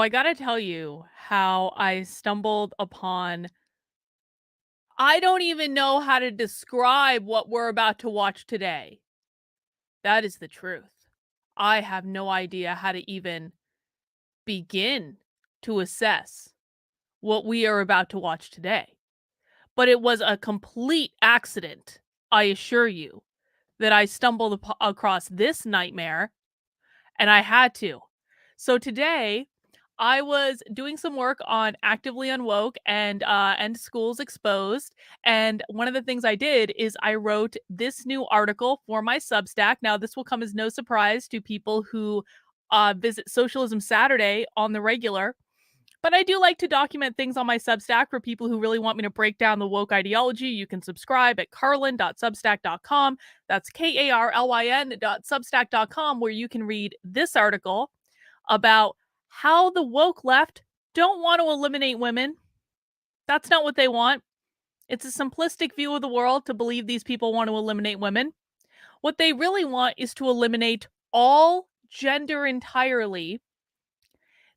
I gotta tell you how I stumbled upon I don't even know how to describe what we're about to watch today. That is the truth. I have no idea how to even begin to assess what we are about to watch today. But it was a complete accident, I assure you, that I stumbled across this nightmare, and I had to. So today, I was doing some work on Actively Unwoke and Schools Exposed, and one of the things I did is I wrote this new article for my Substack. Now, this will come as no surprise to people who visit Socialism Saturday on the regular, but I do like to document things on my Substack for people who really want me to break down the woke ideology. You can subscribe at carlin.substack.com. That's KARLYN.substack.com, where you can read this article about how the woke left don't want to eliminate women. That's not what they want. It's a simplistic view of the world to believe these people want to eliminate women. What they really want is to eliminate all gender entirely.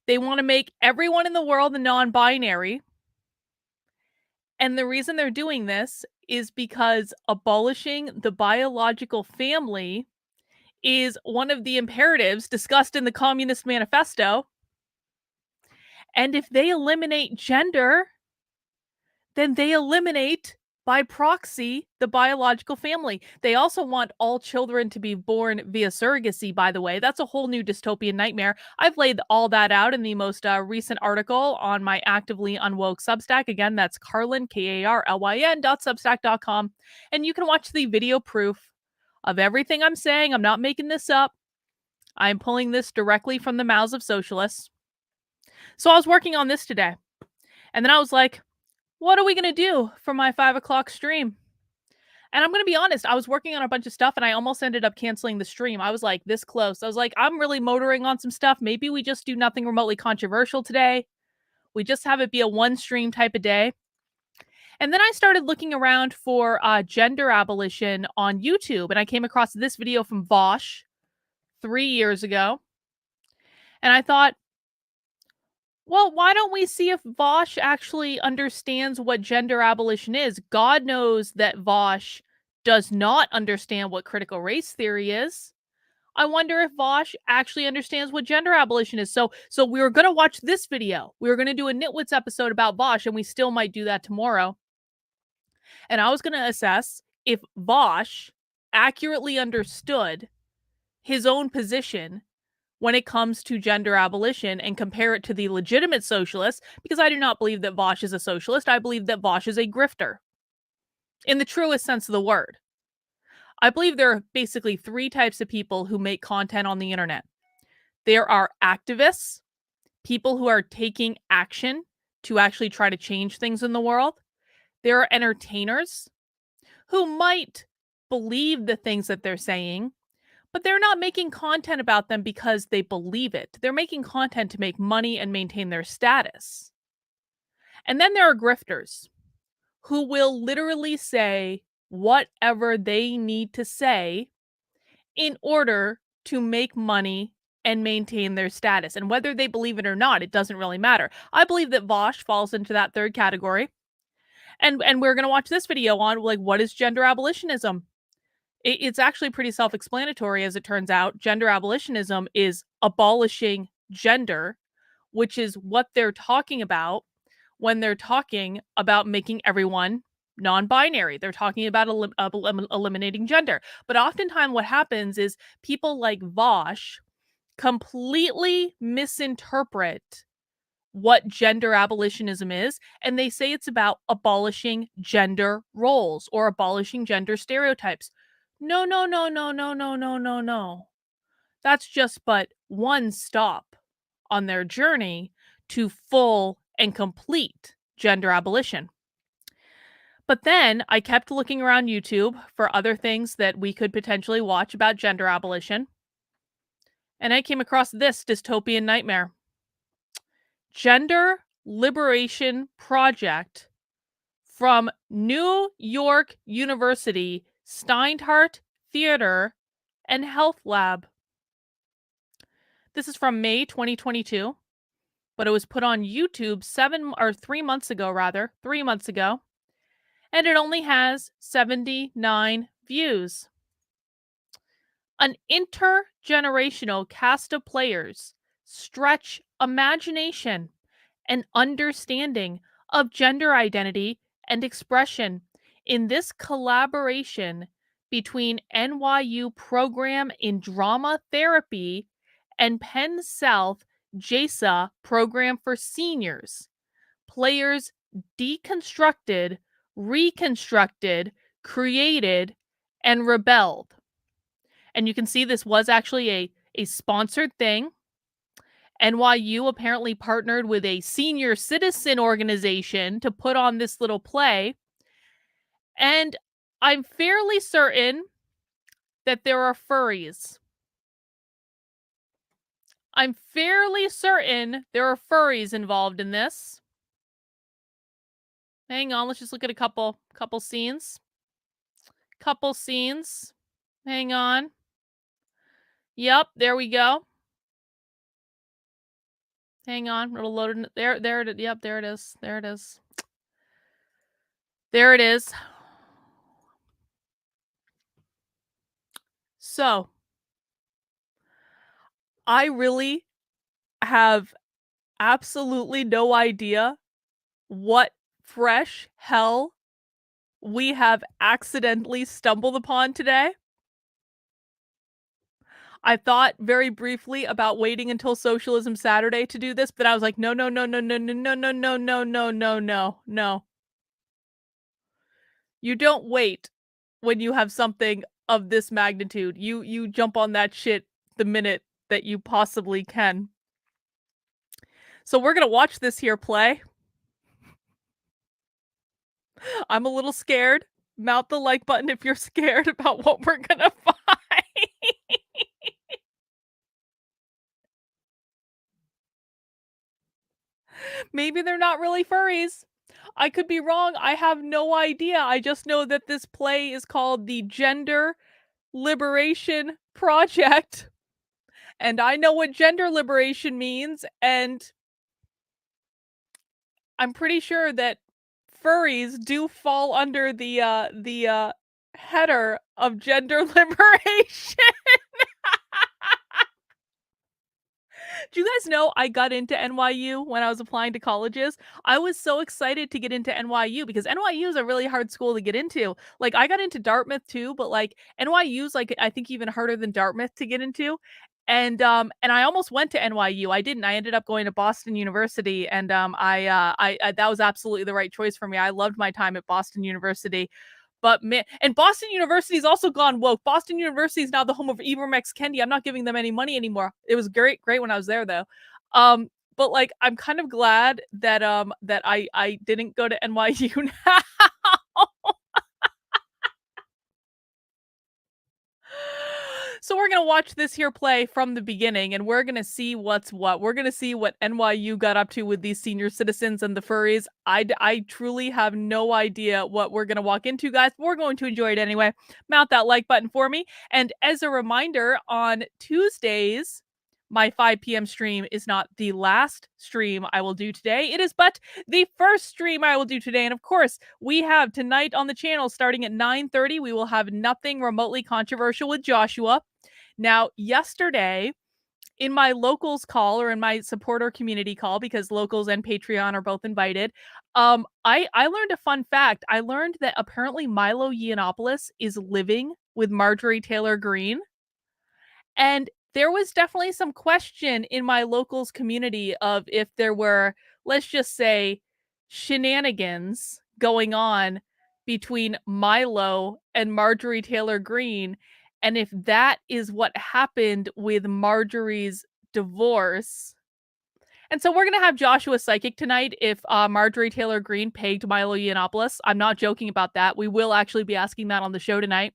They want to make everyone in the world a non-binary. And the reason they're doing this is because abolishing the biological family is one of the imperatives discussed in the Communist Manifesto. And if they eliminate gender, then they eliminate by proxy the biological family. They also want all children to be born via surrogacy, by the way. That's a whole new dystopian nightmare. I've laid all that out in the most recent article on my Actively Unwoke Substack. Again, that's Carlin, KARLYN.substack.com. And you can watch the video proof of everything I'm saying. I'm not making this up. I'm pulling this directly from the mouths of socialists. So I was working on this today. And then I was like, what are we going to do for my 5 o'clock stream? And I'm going to be honest, I was working on a bunch of stuff and I almost ended up canceling the stream. I was like this close. I was like, I'm really motoring on some stuff. Maybe we just do nothing remotely controversial today. We just have it be a one stream type of day. And then I started looking around for gender abolition on YouTube. And I came across this video from Vosh 3 years ago. And I thought, well, why don't we see if Vosh actually understands what gender abolition is? God knows that Vosh does not understand what critical race theory is. I wonder if Vosh actually understands what gender abolition is. So we were going to watch this video. We were going to do a Nitwits episode about Vosh, and we still might do that tomorrow. And I was going to assess if Vosh accurately understood his own position when it comes to gender abolition and compare it to the legitimate socialists, because I do not believe that Vosh is a socialist. I believe that Vosh is a grifter in the truest sense of the word. I believe there are basically 3 types of people who make content on the internet. There are activists, people who are taking action to actually try to change things in the world. There are entertainers who might believe the things that they're saying, but they're not making content about them because they believe it. They're making content to make money and maintain their status. And then there are grifters who will literally say whatever they need to say in order to make money and maintain their status. And whether they believe it or not, it doesn't really matter. I believe that Vosh falls into that third category. And we're going to watch this video on, like, what is gender abolitionism? It's actually pretty self-explanatory, as it turns out. Gender abolitionism is abolishing gender, which is what they're talking about when they're talking about making everyone non-binary. They're talking about eliminating gender. But oftentimes what happens is people like Vosh completely misinterpret what gender abolitionism is, and they say it's about abolishing gender roles or abolishing gender stereotypes. No, no, no, no, no, no, no, no, no. That's just but one stop on their journey to full and complete gender abolition. But then I kept looking around YouTube for other things that we could potentially watch about gender abolition. And I came across this dystopian nightmare. Gender Liberation Project from New York University Steinhardt Theater and Health Lab. This is from May 2022. but it was put on YouTube 3 months ago, rather, 3 months ago, and it only has 79 views. An intergenerational cast of players stretch imagination and understanding of gender identity and expression in this collaboration between NYU program in drama therapy and Penn South JASA program for seniors. Players deconstructed, reconstructed, created, and rebelled. And you can see this was actually a sponsored thing. NYU apparently partnered with a senior citizen organization to put on this little play. And I'm fairly certain that there are furries. I'm fairly certain there are furries involved in this. Hang on, let's just look at a couple scenes. Couple scenes. Hang on. Yep, there we go. Hang on, it'll load in there. There it is. Yep, there it is. There it is. There it is. So, I really have absolutely no idea what fresh hell we have accidentally stumbled upon today. I thought very briefly about waiting until Socialism Saturday to do this, but I was like, no, no, no, no, no, no, no, no, no, no, no, no, no, no. You don't wait when you have something of this magnitude. You jump on that shit the minute that you possibly can. So we're gonna watch this here play. I'm a little scared. Mount the like button if you're scared about what we're gonna find. Maybe they're not really furries. I could be wrong. I have no idea. I just know that this play is called the Gender Liberation Project. And I know what gender liberation means, and I'm pretty sure that furries do fall under the header of gender liberation. Do you guys know I got into NYU when I was applying to colleges? I was so excited to get into NYU because NYU is a really hard school to get into. Like, I got into Dartmouth too, but like NYU's like I think even harder than Dartmouth to get into. And I almost went to NYU. I didn't. I ended up going to Boston University, and I that was absolutely the right choice for me. I loved my time at Boston University. But man, and Boston University's also gone woke. Boston University is now the home of Ibram X. Kendi. I'm not giving them any money anymore. It was great when I was there though. But like I'm kind of glad that that I didn't go to NYU now. So we're gonna watch this here play from the beginning, and we're gonna see what's what. We're gonna see what NYU got up to with these senior citizens and the furries. I truly have no idea what we're gonna walk into, guys. But we're going to enjoy it anyway. Mount that like button for me. And as a reminder, on Tuesdays, my 5 p.m. stream is not the last stream I will do today. It is but the first stream I will do today. And of course, we have tonight on the channel starting at 9:30. We will have Nothing Remotely Controversial with Joshua. Now, yesterday, in my locals call or in my supporter community call, because locals and Patreon are both invited, I learned a fun fact. I learned that apparently Milo Yiannopoulos is living with Marjorie Taylor Greene. And there was definitely some question in my locals community of if there were, let's just say, shenanigans going on between Milo and Marjorie Taylor Greene, and if that is what happened with Marjorie's divorce. And so we're going to have Joshua Psychic tonight if Marjorie Taylor Greene pegged Milo Yiannopoulos. I'm not joking about that. We will actually be asking that on the show tonight.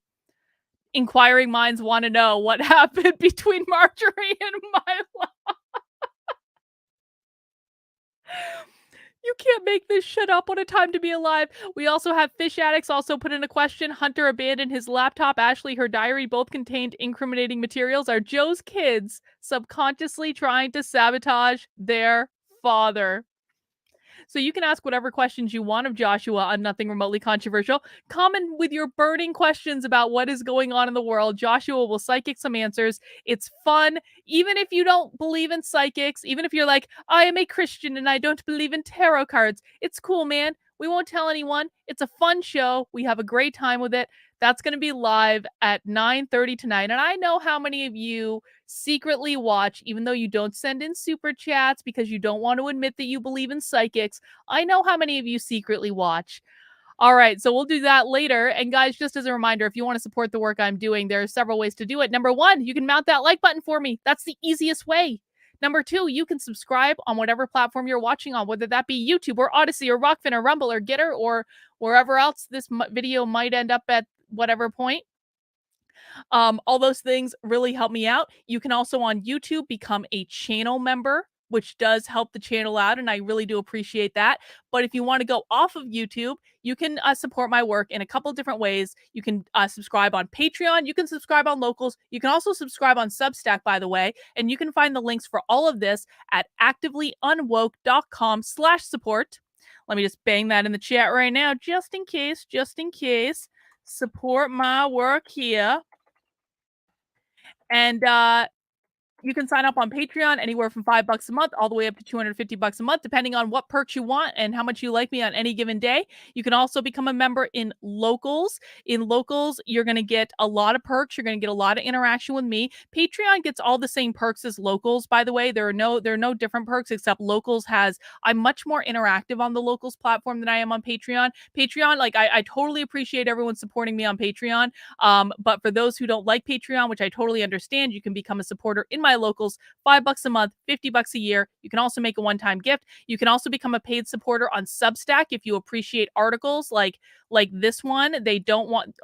Inquiring minds want to know what happened between Marjorie and Milo. You can't make this shit up. What a time to be alive. We also have Fish Addicts also put in a question. Hunter abandoned his laptop. Ashley, her diary both contained incriminating materials. Are Joe's kids subconsciously trying to sabotage their father. So you can ask whatever questions you want of Joshua on Nothing Remotely Controversial. Comment with your burning questions about what is going on in the world. Joshua will psychic some answers. It's fun. Even if you don't believe in psychics, even if you're like, I am a Christian and I don't believe in tarot cards, it's cool, man. We won't tell anyone. It's a fun show. We have a great time with it. That's going to be live at 9:30 tonight. And I know how many of you secretly watch, even though you don't send in super chats because you don't want to admit that you believe in psychics. I know how many of you secretly watch. All right, so we'll do that later. And guys, just as a reminder, if you want to support the work I'm doing, there are several ways to do it. Number one, you can mount that like button for me. That's the easiest way. Number two, you can subscribe on whatever platform you're watching on, whether that be YouTube or Odyssey or Rockfin or Rumble or Getter or wherever else this video might end up at whatever point. All those things really help me out. You can also on YouTube become a channel member, which does help the channel out, and I really do appreciate that. But if you want to go off of YouTube, you can support my work in a couple different ways. You can subscribe on Patreon. You can subscribe on Locals. You can also subscribe on Substack, by the way. And you can find the links for all of this at activelyunwoke.com/support. Let me just bang that in the chat right now, just in case. Support my work here. And you can sign up on Patreon anywhere from $5 a month all the way up to $250 a month, depending on what perks you want and how much you like me on any given day. You can also become a member in Locals. In Locals, you're going to get a lot of perks. You're going to get a lot of interaction with me. Patreon gets all the same perks as Locals, by the way. There are no different perks, except Locals I'm much more interactive on the Locals platform than I am on Patreon. Patreon, like I totally appreciate everyone supporting me on Patreon. But for those who don't like Patreon, which I totally understand, you can become a supporter in my Locals, $5 a month, $50 a year. You can also make a one-time gift. You can also become a paid supporter on Substack if you appreciate articles like this one. They don't want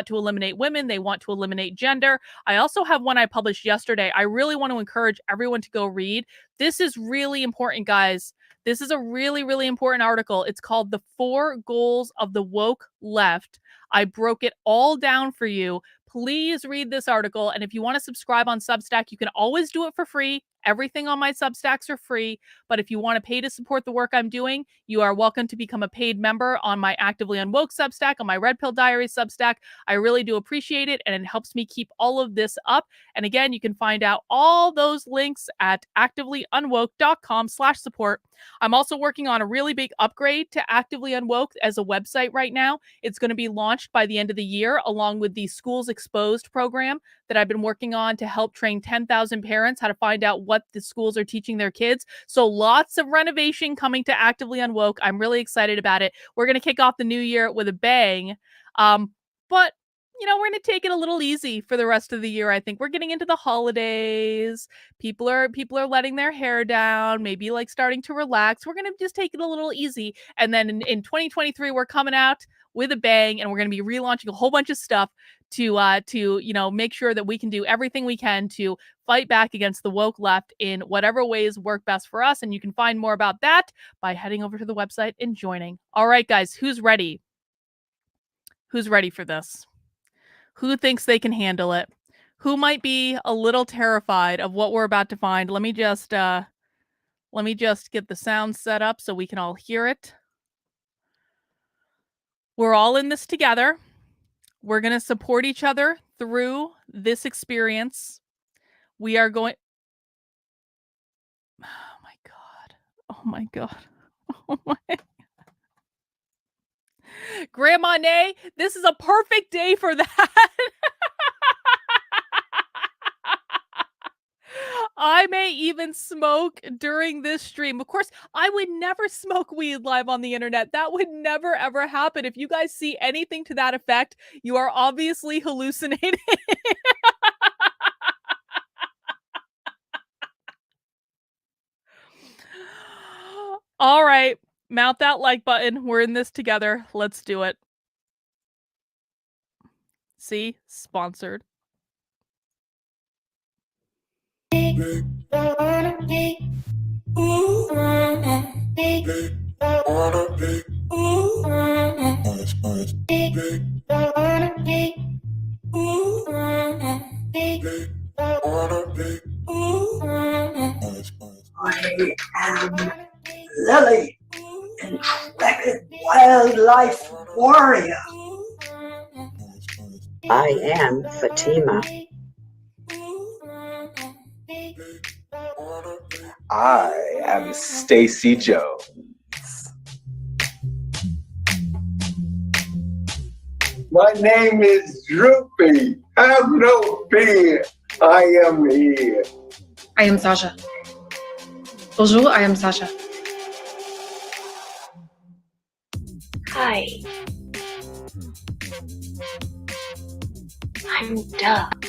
to eliminate women. They want to eliminate gender. I also have one I published yesterday. I really want to encourage everyone to go read. This is really important, guys. This is a really, really important article. It's called The 4 Goals of the Woke Left. I broke it all down for you. Please read this article. And if you want to subscribe on Substack, you can always do it for free. Everything on my Substacks are free. But if you want to pay to support the work I'm doing, you are welcome to become a paid member on my Actively Unwoke Substack, on my Red Pill Diaries Substack. I really do appreciate it, and it helps me keep all of this up. And again, you can find out all those links at activelyunwoke.com/support. I'm also working on a really big upgrade to Actively Unwoke as a website right now. It's going to be launched by the end of the year, along with the Schools Exposed program that I've been working on to help train 10,000 parents how to find out what the schools are teaching their kids. So lots of renovation coming to Actively Unwoke. I'm really excited about it. We're going to kick off the new year with a bang. But we're going to take it a little easy for the rest of the year. I think we're getting into the holidays. People are letting their hair down, maybe like starting to relax. We're going to just take it a little easy. And then in 2023, we're coming out with a bang, and we're going to be relaunching a whole bunch of stuff to make sure that we can do everything we can to fight back against the woke left in whatever ways work best for us. And you can find more about that by heading over to the website and joining. All right, guys, who's ready? Who's ready for this? Who thinks they can handle it? Who might be a little terrified of what we're about to find? Let me just get the sound set up so we can all hear it. We're all in this together. We're going to support each other through this experience. We are going... Oh my God. Oh my God. Oh my... Grandma Nay, this is a perfect day for that. I may even smoke during this stream. Of course, I would never smoke weed live on the internet. That would never, ever happen. If you guys see anything to that effect, you are obviously hallucinating. All right, mount that like button. We're in this together. Let's do it. See? Sponsored. I am intrepid wildlife warrior. I am Fatima. I am Stacy Jones. My name is Droopy. Have no fear. I am here. I am Sasha. Bonjour, I am Sasha. Hi. I'm Duck.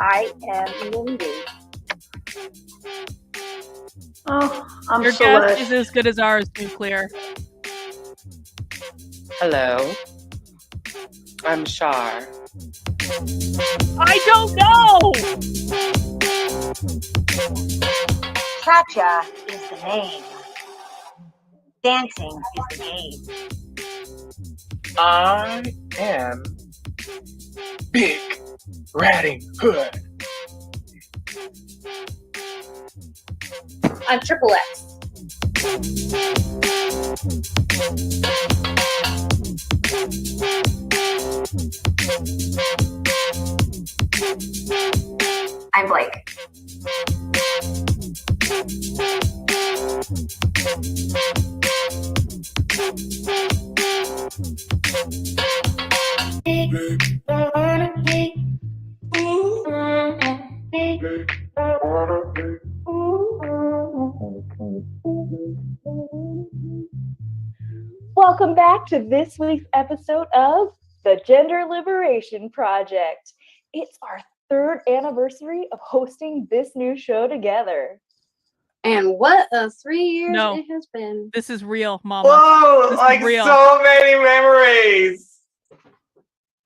I am Mindy. Oh, I'm Your guess Celeste. is as good as ours, Nuclear. Hello. I'm Shar. I don't know! Cha-cha is the name. Dancing is the game. I am Big Ratting Hood. I'm Triple X. I'm Blake. Welcome back to this week's episode of the Gender Liberation Project. It's our 3rd anniversary of hosting this new show together. And what a 3 years No. it has been. This is real, Mama. Whoa, This is like real. so many memories.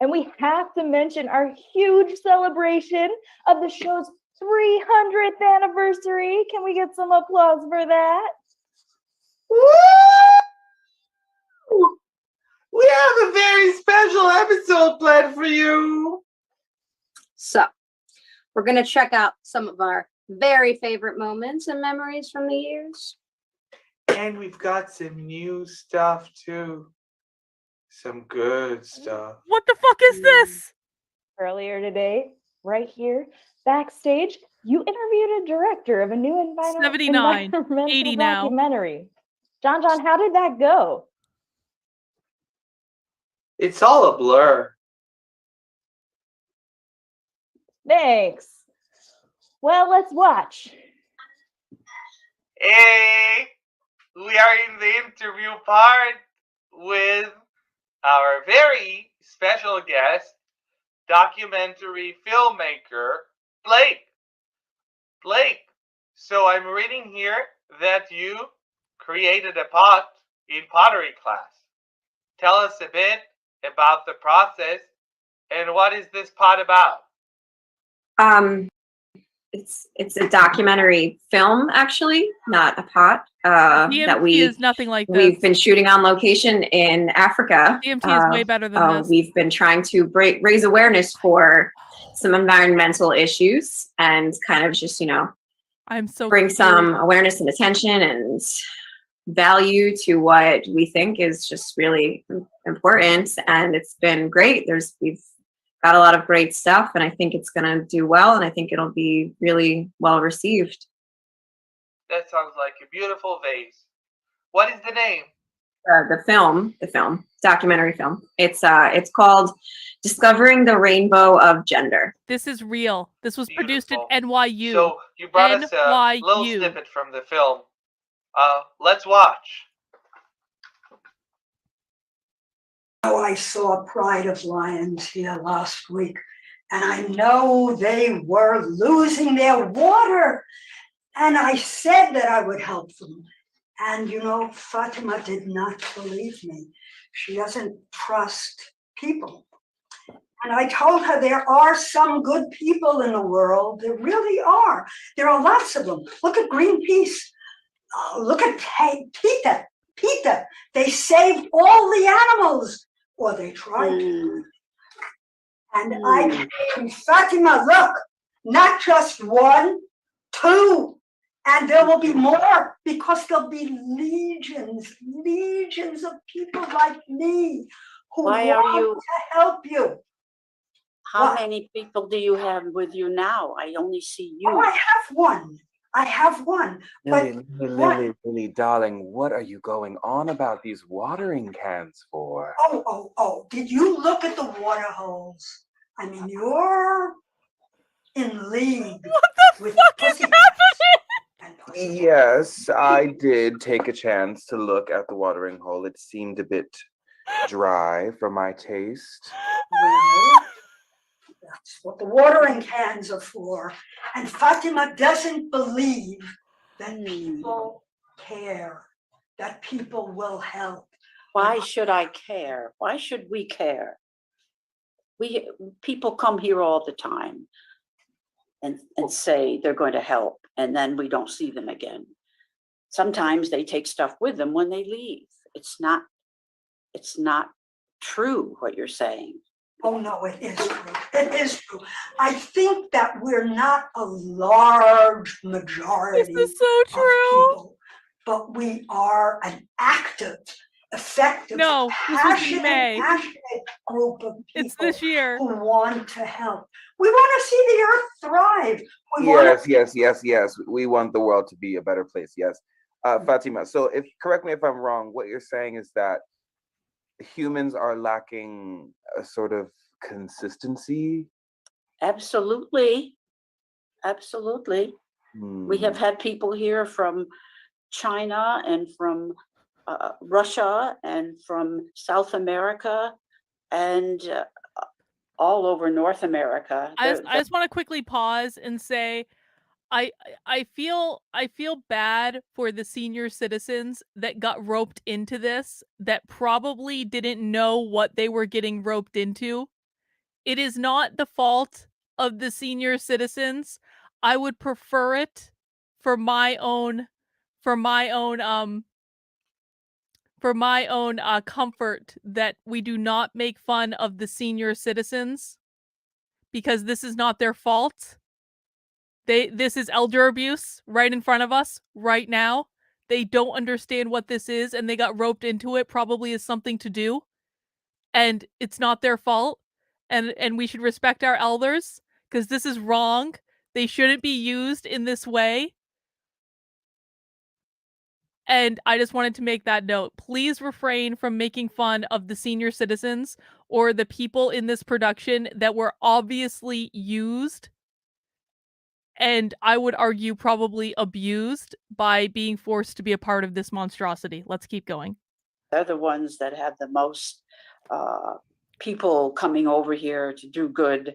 And we have to mention our huge celebration of the show's 300th anniversary. Can we get some applause for that? Woo! We have a very special episode planned for you. So, we're going to check out some of our very favorite moments and memories from the years. And we've got some new stuff too. Some good stuff. What the fuck is this? Earlier today, right here, backstage, you interviewed a director of a new 79, environmental 80 now. documentary. John, how did that go? It's all a blur. Thanks. Well, let's watch. Hey, we are in the interview part with our very special guest, documentary filmmaker, Blake. Blake, so I'm reading here that you created a pot in pottery class. Tell us a bit about the process and what is this pot about? It's a documentary film, actually, not a pot. DMT that we is nothing like this. we've been shooting on location in Africa. DMT is way better than this. We've been trying to raise awareness for some environmental issues and kind of just, I'm so bring confused. some awareness and attention and value to what we think is just really important. And it's been great. We've got a lot of great stuff, and I think it's going to do well, and I think it'll be really well received. That sounds like a beautiful vase. What is the name? The documentary film. It's called Discovering the Rainbow of Gender. This is real. This was produced at Beautiful. NYU. So you brought us a little NYU. snippet from the film. Let's watch. I saw Pride of Lions here last week, and I know they were losing their water. And I said that I would help them. And Fatima did not believe me. She doesn't trust people. And I told her there are some good people in the world. There really are. There are lots of them. Look at Greenpeace. Look at PETA. PETA. They saved all the animals. Or they tried to. And I came, Fatima, look, not just one, two, and there will be more because there'll be legions of people like me who Why want are you? to help you. How What? many people do you have with you now? I only see you. Oh, I have one. I have one. Lily, But Lily, Lily, darling, what are you going on about these watering cans for? oh, did you look at the water holes? I mean, you're in league with pussy and pussy. Yes, I did take a chance to look at the watering hole. It seemed a bit dry for my taste. Well, that's what the watering cans are for. And Fatima doesn't believe that people care, that people will help. Why should I care? Why should we care? People come here all the time and say they're going to help, and then we don't see them again. Sometimes they take stuff with them when they leave. It's not true what you're saying. Oh, no, it is true. It is true. I think that we're not a large majority This is so of true. people, but we are an active, effective, No, this was in May. passionate group of It's people this year. who want to help. We want to see the earth thrive. We Yes. We want the world to be a better place. Yes. Fatima, so correct me if I'm wrong, what you're saying is that humans are lacking a sort of consistency. Absolutely. We have had people here from China and from Russia and from South America and all over North America. I just want to quickly pause and say I feel bad for the senior citizens that got roped into this, that probably didn't know what they were getting roped into. It is not the fault of the senior citizens. I would prefer it for my own comfort that we do not make fun of the senior citizens, because this is not their fault. This is elder abuse right in front of us right now. They don't understand what this is, and they got roped into it probably as something to do, and it's not their fault. And we should respect our elders, because this is wrong. They shouldn't be used in this way. And I just wanted to make that note. Please refrain from making fun of the senior citizens or the people in this production that were obviously used, and I would argue probably abused, by being forced to be a part of this monstrosity. Let's keep going. They're the ones that have the most people coming over here to do good,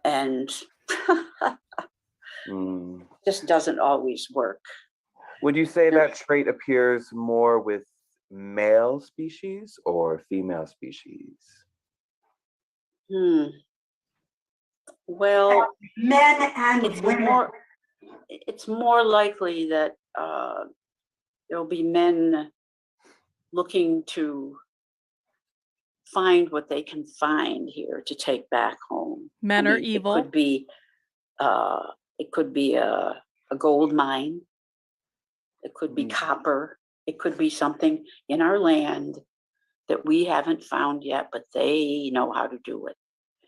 and just doesn't always work. Would you say that trait appears more with male species or female species? Well, men and women. It's more likely that there'll be men looking to find what they can find here to take back home. Men are evil. It could be a gold mine. It could be copper. It could be something in our land that we haven't found yet, but they know how to do it.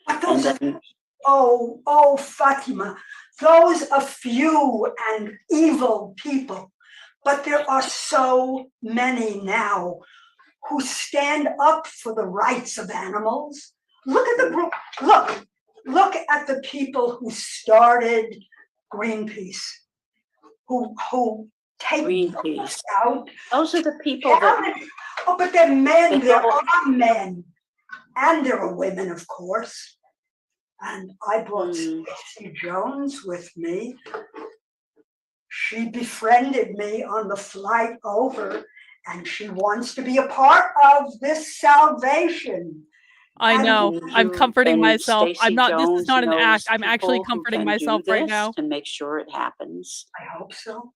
And then, oh, Fatima, those are few and evil people, but there are so many now who stand up for the rights of animals. Look at the group. Look at the people who started Greenpeace, who take Greenpeace out. Those are the people that. Oh, but they're men. There are men, and there are women, of course. And I brought Stacey Jones with me. She befriended me on the flight over, and she wants to be a part of this salvation. I know. I'm comforting myself. I'm not. This is not an act. I'm actually comforting myself right now. To make sure it happens. I hope so.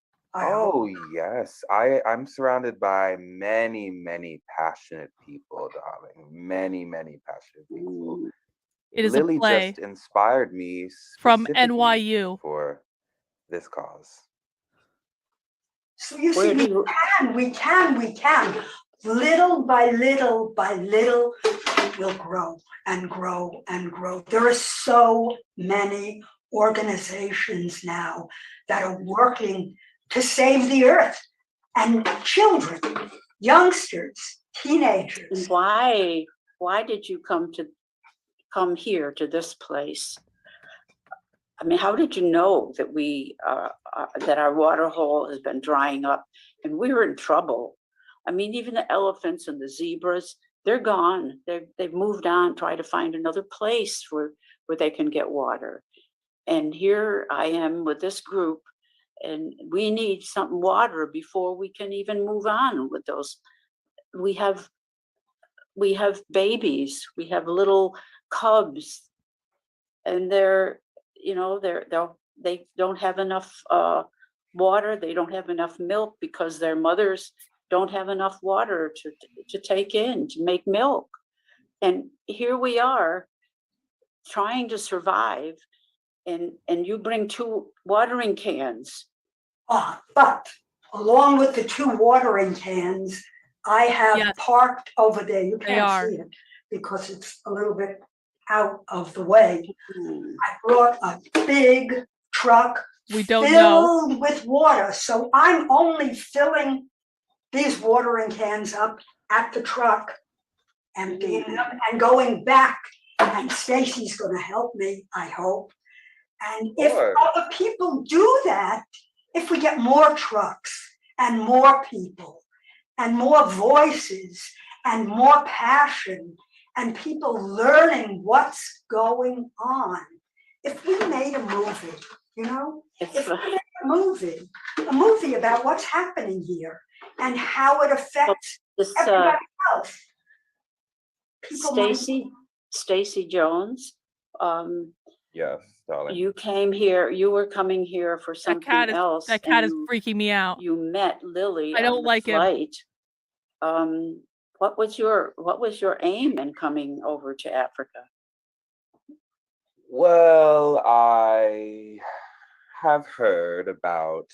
Yes. I'm surrounded by many, many passionate people, darling. Many, many passionate people. It is Lily a play just inspired me from specifically NYU. for this cause. So you Where see, do you, we can. Little by little by little, we'll grow and grow and grow. There are so many organizations now that are working to save the earth, and children, youngsters, teenagers. and why did you come here to this place? I mean, how did you know that that our water hole has been drying up and we were in trouble? I mean, even the elephants and the zebras, they're gone. They've moved on, try to find another place where they can get water. And here I am with this group, and we need some water before we can even move on with those. We have babies, we have little cubs, and they don't have enough water, they don't have enough milk because their mothers don't have enough water to take in to make milk. And here we are trying to survive, and you bring 2 watering cans. But along with the 2 watering cans, I have parked over there. You can't see it because it's a little bit out of the way. I brought a big truck filled with water. So I'm only filling these watering cans up at the truck, emptying them and going back. And Stacy's going to help me, I hope. And if other people do that, if we get more trucks and more people and more voices and more passion and people learning what's going on, if we made a movie, if we made a movie about what's happening here and how it affects everybody else. Stacy Jones, yes, darling. you came here, you were coming here for something else. That cat is freaking me out. You met Lily. I don't like flight. What was your aim in coming over to Africa? Well, I have heard about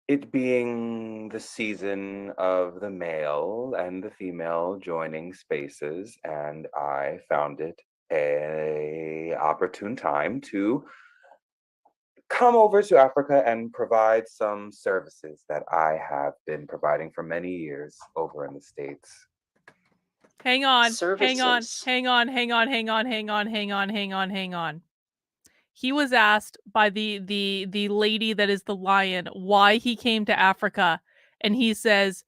it being the season of the male and the female joining spaces, and I found it an opportune time to come over to Africa and provide some services that I have been providing for many years over in the States. Hang on. Services. Hang on. He was asked by the lady that is the lion why he came to Africa, and he says,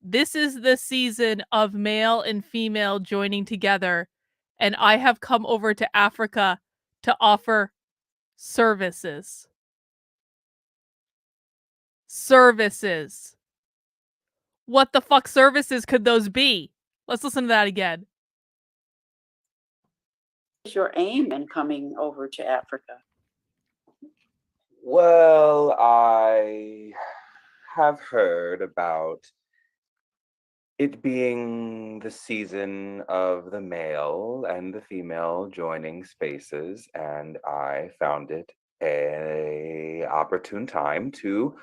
"This is the season of male and female joining together, and I have come over to Africa to offer services." Services. What the fuck services could those be? Let's listen to that again. What's your aim in coming over to Africa? Well, I have heard about it being the season of the male and the female joining spaces, and I found it an opportune time to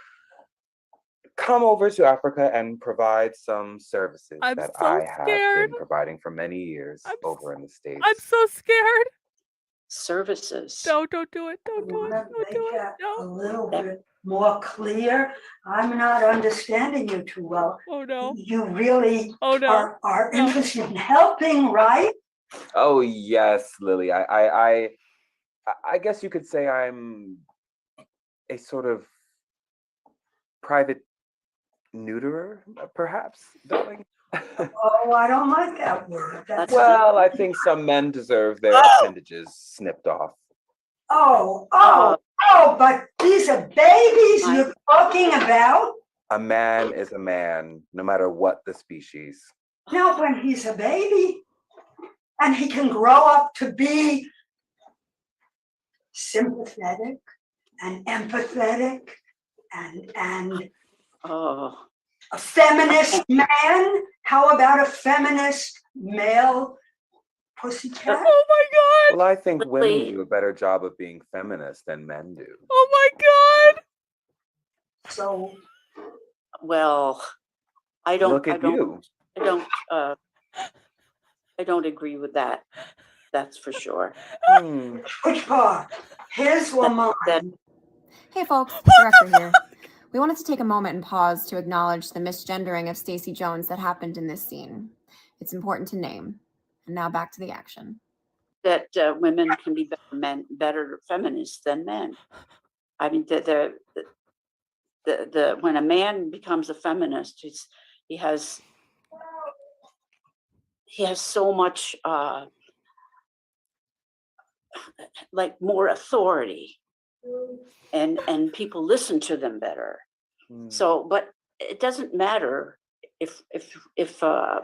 come over to Africa and provide some services that I have been providing for many years over in the States. I'm so scared. Services. Don't do it. Don't do it. Don't do it. A little bit more clear. I'm not understanding you too well. Oh no. You really are interested in helping, right? Oh yes, Lily. I guess you could say I'm a sort of private neuterer, perhaps, darling. Oh, I don't like that word. Well, I think some men deserve their appendages snipped off. But these are babies you're talking about? A man is a man, no matter what the species. Not when he's a baby. And he can grow up to be sympathetic and empathetic and a feminist man. How about a feminist male pussycat. Oh my god! Well, I think women Lily. do a better job of being feminist than men do. Oh my god! So Well, I don't. Look at you. I don't agree with that. That's for sure. which part? His or mine? Hey folks, Director here. We wanted to take a moment and pause to acknowledge the misgendering of Stacey Jones that happened in this scene. It's important to name. And now back to the action. That women can be better feminists than men. I mean, when a man becomes a feminist, he has so much like more authority, and people listen to them better. So, but it doesn't matter if a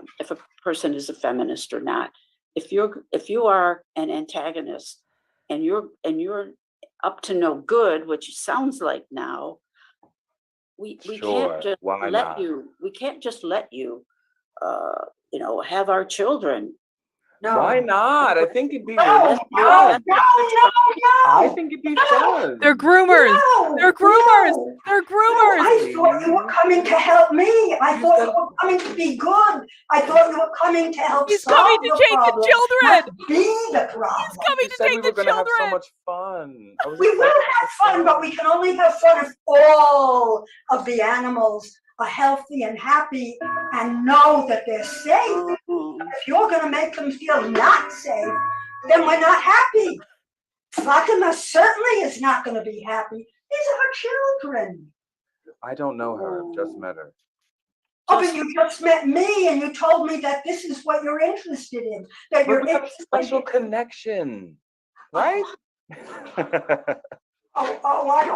person is a feminist or not. If you are an antagonist and you're up to no good, which it sounds like now, we can't just let you. We can't just let you, have our children. No. Why not? I think it'd be No, no. I think it'd be fun. They're groomers. No, They're groomers. no. They're groomers. I thought you were coming to help me. I thought you were coming to be good. I thought you were coming to help He's solve coming to the change problem, the children. not be the problem. He's coming You to said take we the were gonna have so children. much fun. We will have fun, but we can only have fun if all of the animals are healthy and happy and know that they're safe. If you're going to make them feel not safe, then we're not happy. Fatima certainly is not going to be happy. These are her children. I don't know her. Just met her. Oh, but you just met me and you told me that this is what you're interested in. That you're We have a interested special connection, right? I don't like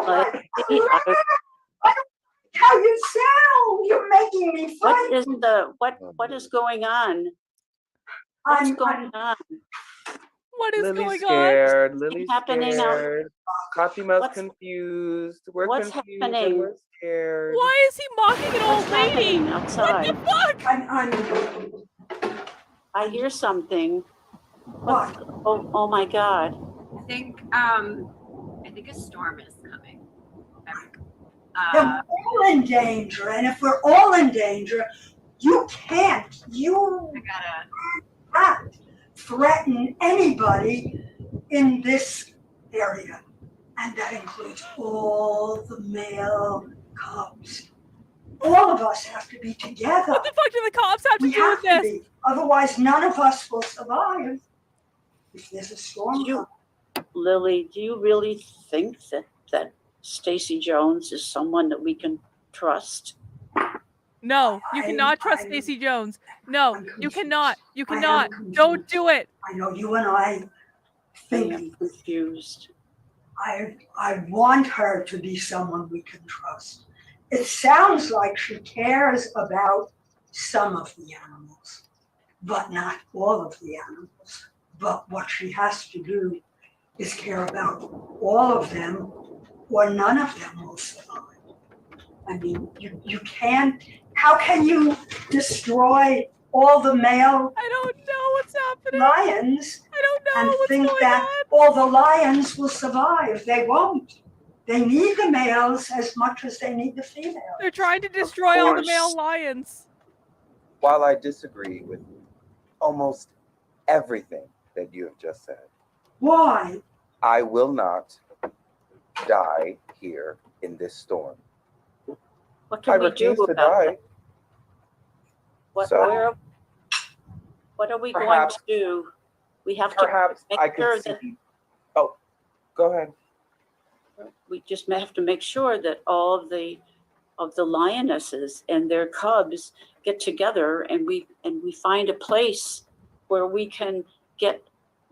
how you sound. You're making me frightened. What is going on? What's going on? What is Lily's going scared. on? Lily's happening scared. Fatima's confused. We're what's confused happening? and we're scared. Why is he mocking an old lady? Outside? What the fuck? I hear something. What? Oh my God. I think a storm is coming. Then we're all in danger, and if we're all in danger, you can't threaten anybody in this area, and that includes all the male cubs. All of us have to be together. What the fuck do the cops have to We do with have to this? be. Otherwise, none of us will survive if there's a storm coming. Lily, do you really think that Stacey Jones is someone that we can trust? No, you cannot trust Stacey Jones. No, you cannot. You cannot. Don't do it. I know you and I think. I'm confused. I want her to be someone we can trust. It sounds like she cares about some of the animals, but not all of the animals. But what she has to do is care about all of them, or none of them will survive. I mean, you can't, how can you destroy all the male I don't know what's happening. lions I don't know and what's think going that on. all the lions will survive? They won't. They need the males as much as they need the females. They're trying to destroy all the male lions. While I disagree with almost everything that you have just said, why? I will not die here in this storm. What can we do refuse to about die. that? What are we Perhaps- going to do? We have Perhaps to make I could sure see. that Oh, go ahead. we just have to make sure that all of the lionesses and their cubs get together, and we find a place where we can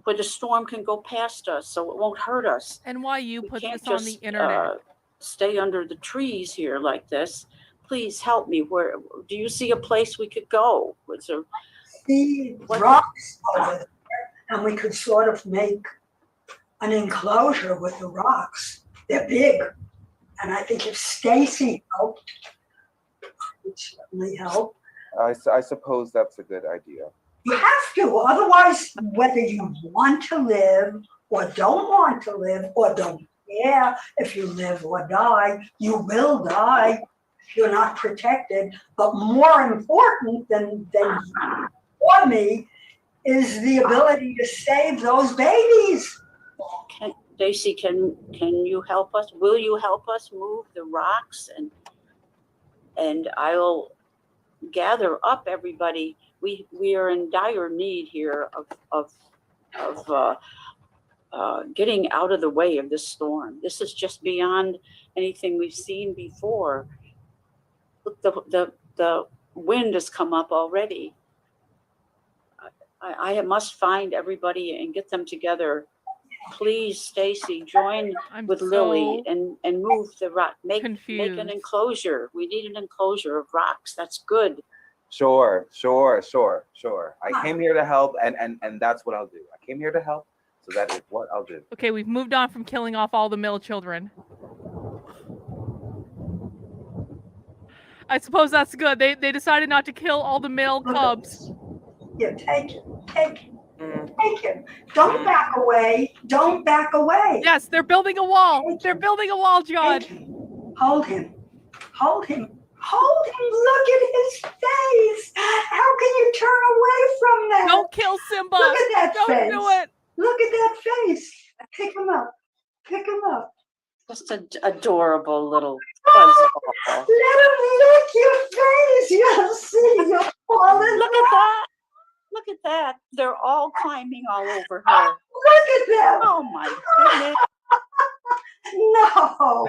where the storm can go past us, so it won't hurt us. NYU put can't this on the just, internet. Stay under the trees here like this. Please help me. Where do you see a place we could go? See rocks over there, and we could sort of make an enclosure with the rocks. They're big, and I think if Stacy helped, it would certainly help. I suppose that's a good idea. You have to, otherwise, whether you want to live or don't want to live or don't care if you live or die, you will die if you're not protected. But more important than for me is the ability to save those babies. Stacy, can you help us? Will you help us move the rocks and I'll gather up everybody. We are in dire need here of getting out of the way of this storm. This is just beyond anything we've seen before. Look, the wind has come up already. I must find everybody and get them together. Please, Stacy, join with Lily and move the rock. Make an enclosure. We need an enclosure of rocks. That's good. Sure. I came here to help, and that's what I'll do. I came here to help, so that is what I'll do. Okay, we've moved on from killing off all the male children. I suppose that's good. They decided not to kill all the male cubs. Yeah, take him. Don't back away. Don't back away. Yes, they're building a wall. They're building a wall, John. Hold him. Look at his face. How can you turn away from that? Don't kill Simba. Look at that face. Don't do it. Look at that face. Pick him up. Just an adorable little fuzzball. Let him lick your face. You'll see. You'll fall in love. Look at that. They're all climbing all over her. Look at them. Oh my goodness. No,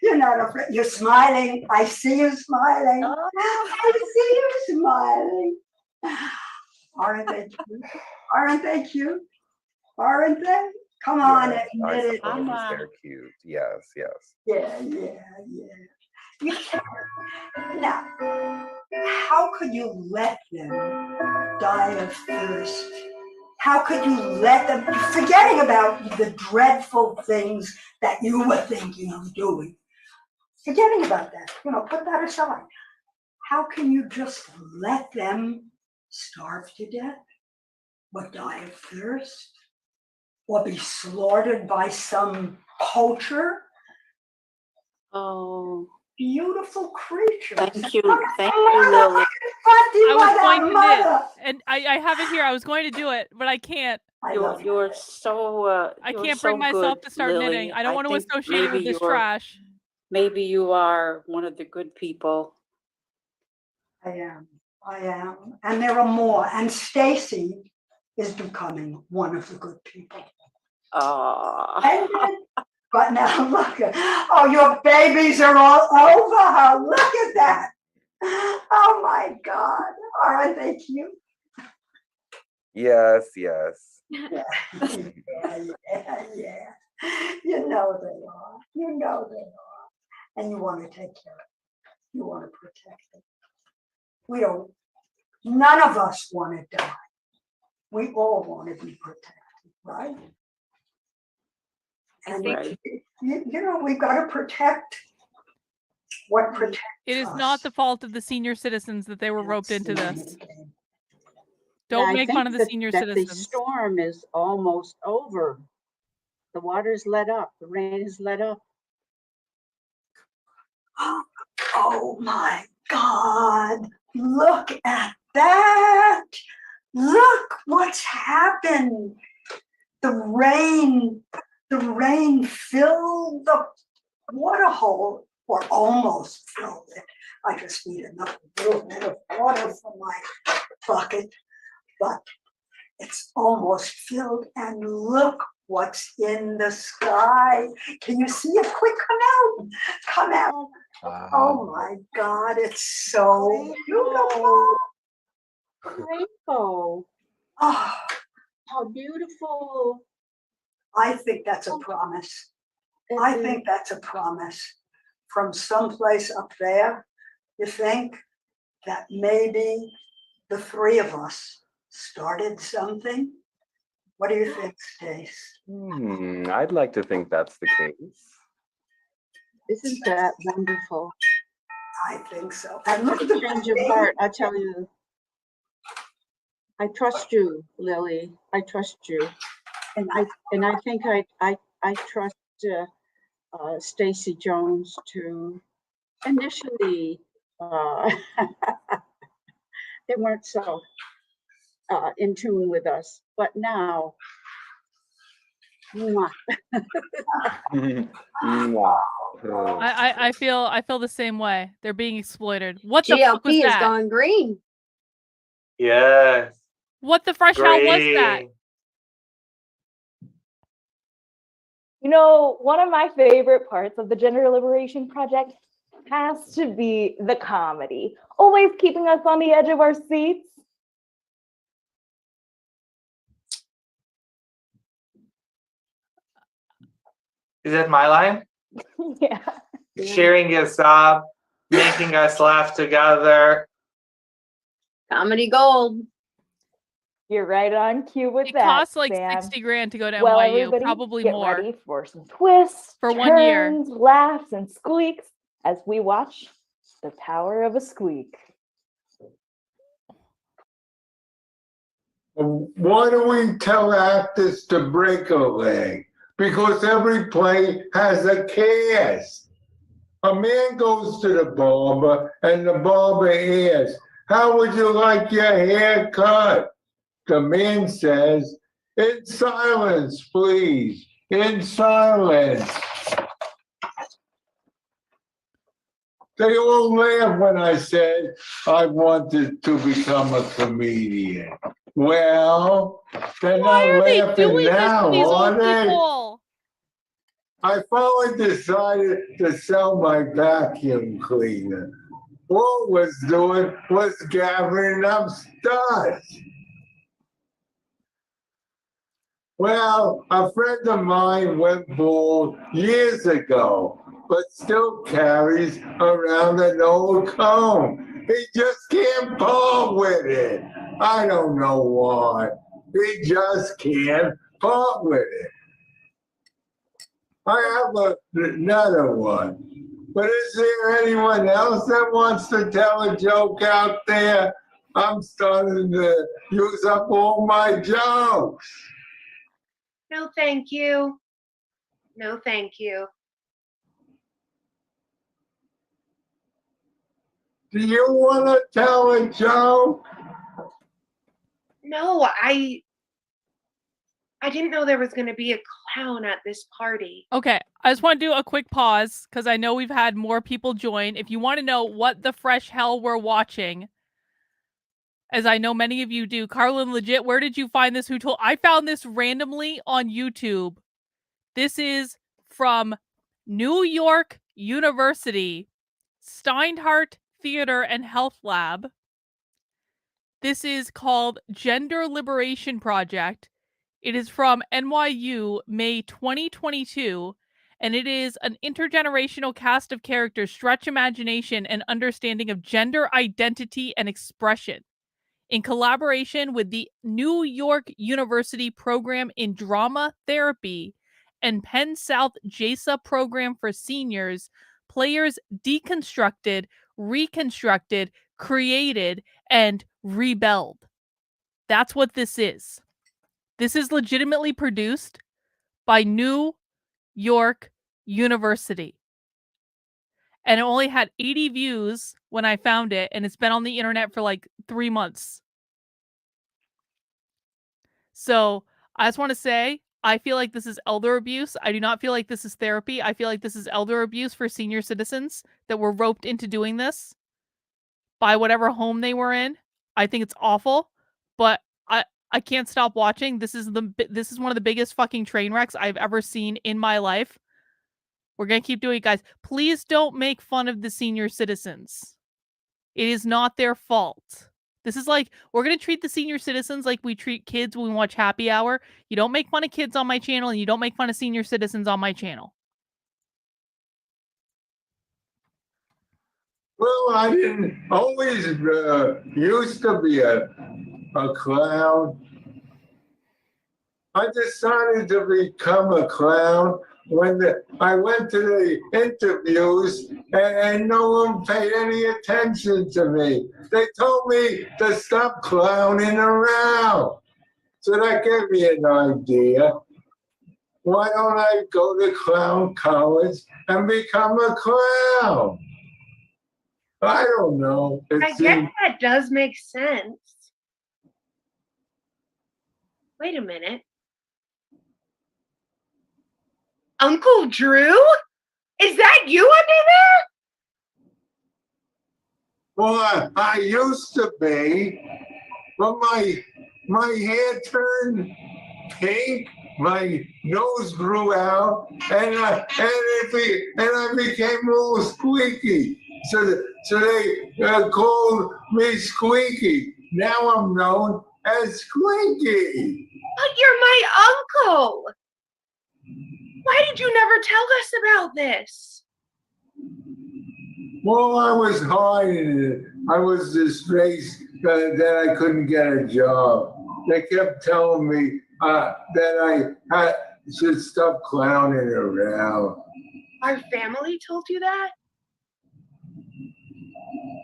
you're not afraid. You're smiling. I see you smiling. I see you smiling. Aren't they cute? Aren't they? Come on, admit it. They're cute. Yes. Yeah. You can't. Now, how could you let them die of thirst? How could you let them, forgetting about the dreadful things that you were thinking of doing, forgetting about that, put that aside. How can you just let them starve to death or die of thirst or be slaughtered by some poacher? Oh. Beautiful creatures. Thank you, Lily. I was going to knit, and I have it here. I was going to do it, but I can't. You're so. I can't bring myself to start knitting. I don't want to associate it with this trash. Maybe you are one of the good people. I am, and there are more. And Stacy is becoming one of the good people. But now look, your babies are all over her. Look at that. Oh my God. Aren't they cute? Yes. Yeah. You know they are. And you want to take care of it. You want to protect it. None of us want to die. We all want to be protected, right? And we've got to protect what protects It is us. not the fault of the senior citizens that they were roped into this. Don't make fun of the senior citizens. The storm is almost over. The water's let up. The rain is let up. Oh my God. Look at that. Look what's happened. The rain filled the water hole, or almost filled it. I just need another little bit of water for my bucket, but it's almost filled. And look what's in the sky. Can you see it? Quick, come out. Oh my God, it's so beautiful. Rainbow. Oh, how beautiful. I think that's a promise. I think that's a promise from someplace up there. You think that maybe the three of us started something? What do you think, Stace? I'd like to think that's the case. Isn't that wonderful? I think so. And look at the change of heart, I tell you. I trust you, Lily. I trust you. And I think I trust Stacey Jones to initially they weren't so in tune with us, but now mwah. I feel the same way. They're being exploited. What the fuck was GLP is that? going green. Yes. What the fresh hell was that? Green. You know, one of my favorite parts of the Gender Liberation Project has to be the comedy, always keeping us on the edge of our seats. Is that my line? Yeah. Cheering us up, making us laugh together. Comedy gold. You're right on cue with It that. costs like Sam. 60 grand to go to Well, NYU, everybody, probably get more. ready for some twists, For 1 year. turns, laughs, and squeaks as we watch The Power of a Squeak. Why do we tell actors to break a leg? Because every play has a cast. A man goes to the barber and the barber asks, "How would you like your hair cut?" The man says, "In silence, please, in silence." They all laughed when I said I wanted to become a comedian. Well, they're Why not are they laughing doing this now, to these are old they? people? I finally decided to sell my vacuum cleaner. All it was doing was gathering up stuff. Well, a friend of mine went bald years ago, but still carries around an old comb. He just can't part with it. I don't know why. He just can't part with it. I have another one. But is there anyone else that wants to tell a joke out there? I'm starting to use up all my jokes. No, thank you. No, thank you. Do you want to tell a joke? No, I didn't know there was going to be a clown at this party. Okay, I just want to do a quick pause because I know we've had more people join. If you want to know what the fresh hell we're watching, as I know many of you do, Carlin, legit, where did you find this? Who told? I found this randomly on YouTube. This is from New York University, Steinhardt Theater and Health Lab. This is called Gender Liberation Project. It is from NYU, May 2022, and it is an intergenerational cast of characters, stretch imagination and understanding of gender identity and expression. In collaboration with the New York University Program in Drama Therapy and Penn South JASA Program for Seniors, players deconstructed, reconstructed, created, and rebelled. That's what this is. This is legitimately produced by New York University. And it only had 80 views when I found it, and it's been on the internet for like 3 months. So I just want to say, I feel like this is elder abuse. I do not feel like this is therapy. I feel like this is elder abuse for senior citizens that were roped into doing this by whatever home they were in. I think it's awful, but I can't stop watching. This is one of the biggest fucking train wrecks I've ever seen in my life. We're going to keep doing it, guys. Please don't make fun of the senior citizens. It is not their fault. This is like, we're going to treat the senior citizens like we treat kids when we watch Happy Hour. You don't make fun of kids on my channel, and you don't make fun of senior citizens on my channel. Well, I didn't always used to be a clown. I decided to become a clown I went to the interviews and no one paid any attention to me. They told me to stop clowning around. So that gave me an idea. Why don't I go to clown college and become a clown? I don't know. I guess that does make sense. Wait a minute. Uncle Drew? Is that you under there? Well, I used to be, but my hair turned pink, my nose grew out, and I became all squeaky. So they called me Squeaky. Now I'm known as Squeaky. But you're my uncle. Why did you never tell us about this? Well, I was hiding it. I was disgraced that I couldn't get a job. They kept telling me that I should stop clowning around. Our family told you that?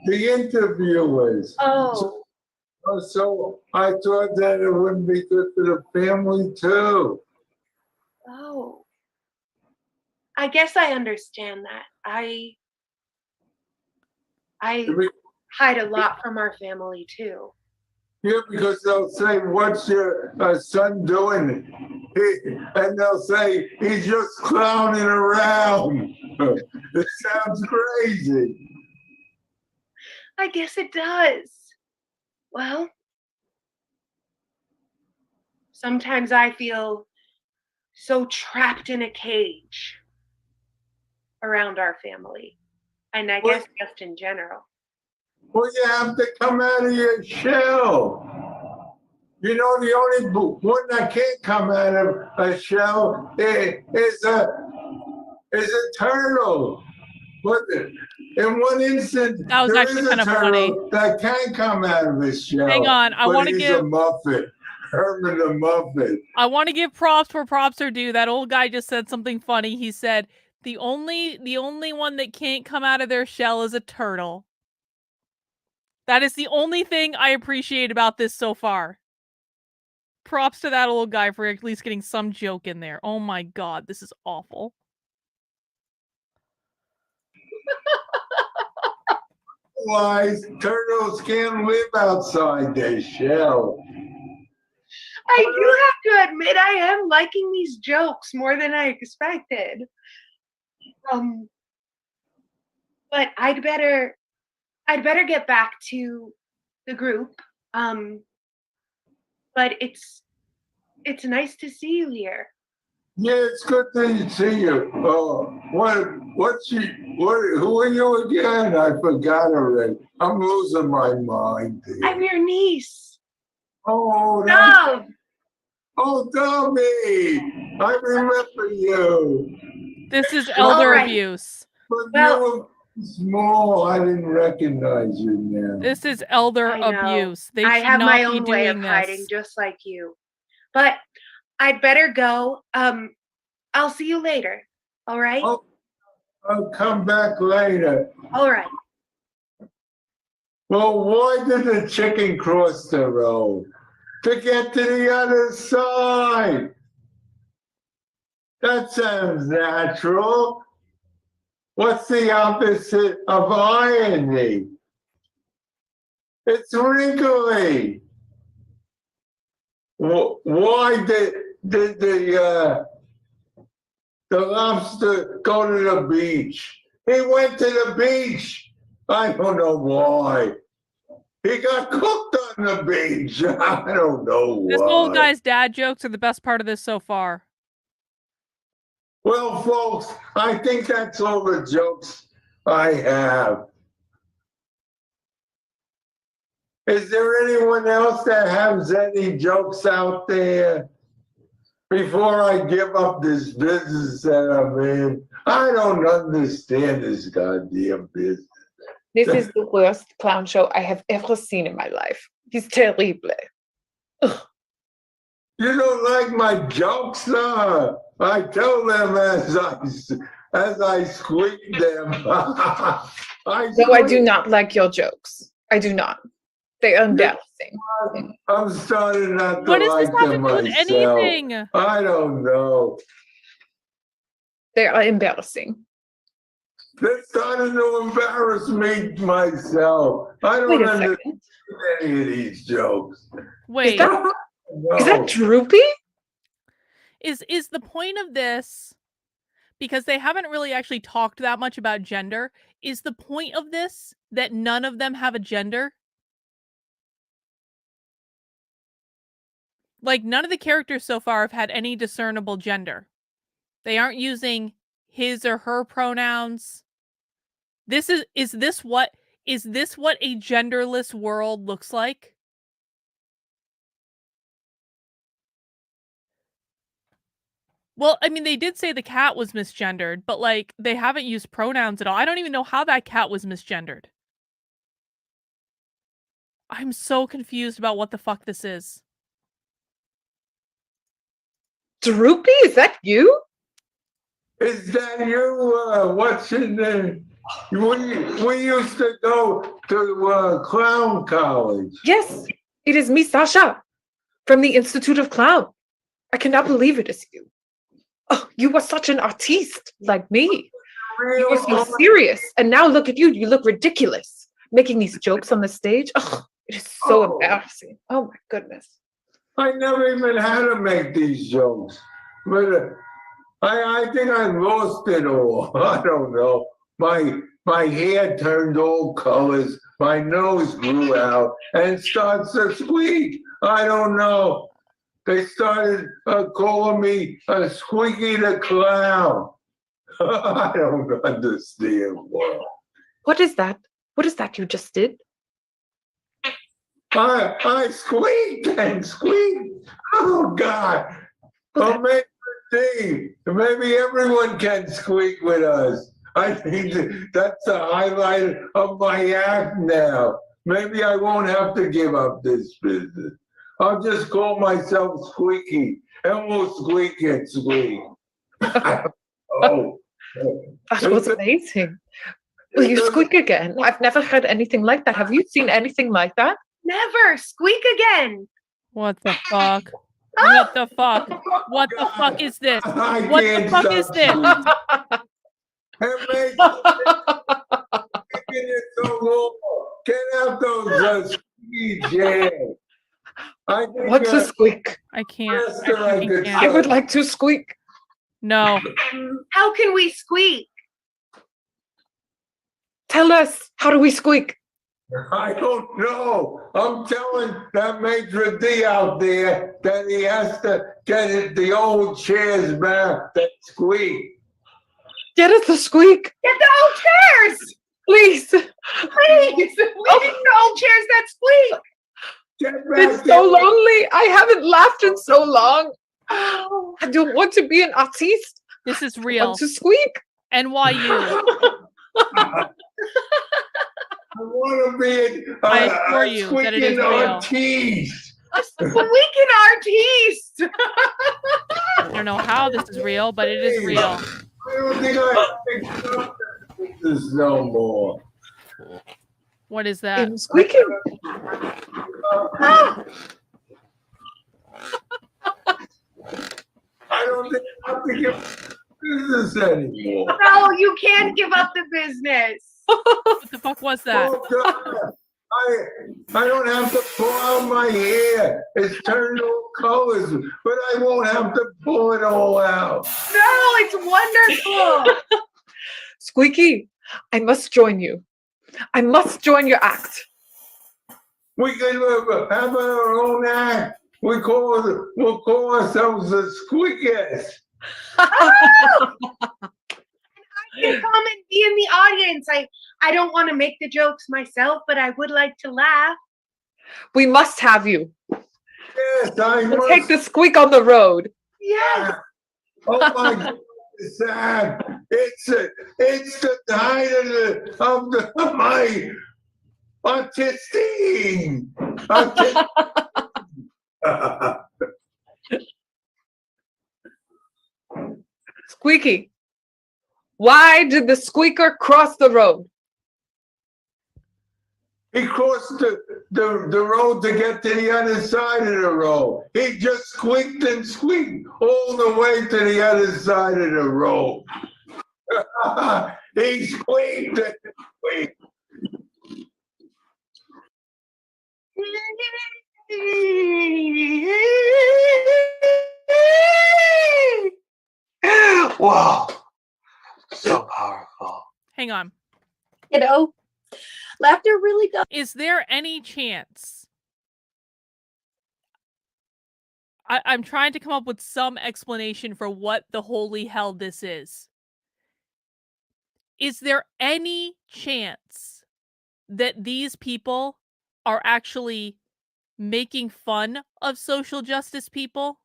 The interviewers. Oh. So I thought that it wouldn't be good for the family too. Oh. I guess I understand that. I hide a lot from our family too. Yeah, because they'll say, "What's your son doing?" And they'll say, "He's just clowning around." It sounds crazy. I guess it does. Well, sometimes I feel so trapped in a cage around our family. And I guess just in general. Well, you have to come out of your shell. You know, the only one that can't come out of a shell is a turtle. But in one instance, That was there actually is a kind of funny. turtle that can come out of his shell. Hang on, I want to give a Muffet. Herman the Muffet. I want to give props where props are due. That old guy just said something funny. He said, the only one that can't come out of their shell is a turtle. That is the only thing I appreciate about this so far. Props to that old guy for at least getting some joke in there. Oh my god, this is awful. Otherwise, turtles can't live outside their shell. I do have to admit, I am liking these jokes more than I expected. But I'd better get back to the group. But it's nice to see you here. Yeah, it's good to see you. Who are you again? I forgot already. I'm losing my mind here. I'm your niece. Oh, Dove. Oh, Dubby! I remember you. This is elder abuse. But you were small. I didn't recognize you now. This is elder abuse. They I should have not my be own way of doing hiding, this. just like you. But I'd better go. I'll see you later. All right? Oh, I'll come back later. All right. Well, why did the chicken cross the road? To get to the other side. That sounds natural. What's the opposite of irony? It's wrinkly. Why did the lobster go to the beach? He went to the beach. I don't know why. He got cooked on the beach. I don't know why. This old guy's dad jokes are the best part of this so far. Well, folks, I think that's all the jokes I have. Is there anyone else that has any jokes out there before I give up this business that I'm in? I don't understand this goddamn business. This is the worst clown show I have ever seen in my life. He's terrible. Ugh. You don't like my jokes, I tell them as I squeak them. No, I do not like your jokes. I do not. They are embarrassing. I'm starting not to What does this like have to them do with myself. anything? I don't know. They are embarrassing. They're starting to embarrass me myself. I Wait don't a understand second. any of these jokes. Wait, Is that droopy? is the point of this, because they haven't really actually talked that much about gender, is the point of this that none of them have a gender? Like, none of the characters so far have had any discernible gender. They aren't using his or her pronouns. Is this what a genderless world looks like? Well, I mean, they did say the cat was misgendered, but, like, they haven't used pronouns at all. I don't even know how that cat was misgendered. I'm so confused about what the fuck this is. Droopy, is that you? Is that you? What's your name? We used to go to clown college. Yes, it is me, Sasha, from the Institute of Clown. I cannot believe it is you. Oh, you are such an artiste like me. You were so serious, and now look at you. You look ridiculous, making these jokes on the stage. Oh, it is so embarrassing. Oh my goodness. I never even had to make these jokes, but I think I lost it all. I don't know. My hair turned all colors. My nose grew out and starts to squeak. I don't know. They started calling me a Squeaky the Clown. I don't understand why. What is that? What is that you just did? I squeaked and squeaked. Oh God. Oh, maybe everyone can squeak with us. I think that's the highlight of my act now. Maybe I won't have to give up this business. I'll just call myself Squeaky, and we'll squeak and squeak. Oh, that was amazing. Will you squeak again? I've never heard anything like that. Have you seen anything like that? Never. Squeak again. What the fuck? What the fuck? What the fuck is this? What the fuck is this? Get out those squeaky jams. What's a squeak? I can't. I would like to squeak. No. How can we squeak? Tell us. How do we squeak? I don't know. I'm telling that maitre d' out there that he has to get the old chairs back that squeak. Get us the squeak. Get the old chairs. Please. Please. We need the old chairs that squeak. It's so lonely. I haven't laughed in so long. I don't want to be an artiste. This is I real. want to squeak. NYU. I want to be I assure you that it is squeaking real. artiste. A squeaking artiste. I don't know how this is real, but it is real. I don't think I picked up this no more. What is that? I'm squeaking. I don't think I have to give business anymore. No, you can't give up the business. What the fuck was that? Oh, God. I don't have to pull out my hair. It's turned all colors, but I won't have to pull it all out. No, it's wonderful. Squeaky, I must join you. I must join your act. We can have our own act. We'll call ourselves the Squeakers. I can come and be in the audience. I don't want to make the jokes myself, but I would like to laugh. We must have you. Yes, I We'll must. take the squeak on the road. Yes. Oh my God, it's sad. It's the height of my autistic. Squeaky, why did the squeaker cross the road? He crossed the road to get to the other side of the road. He just squeaked and squeaked all the way to the other side of the road. He squeaked and squeaked. Wow. So powerful. Hang on. You know, laughter really does. Is there any chance? I'm trying to come up with some explanation for what the holy hell this is. Is there any chance that these people are actually making fun of social justice people?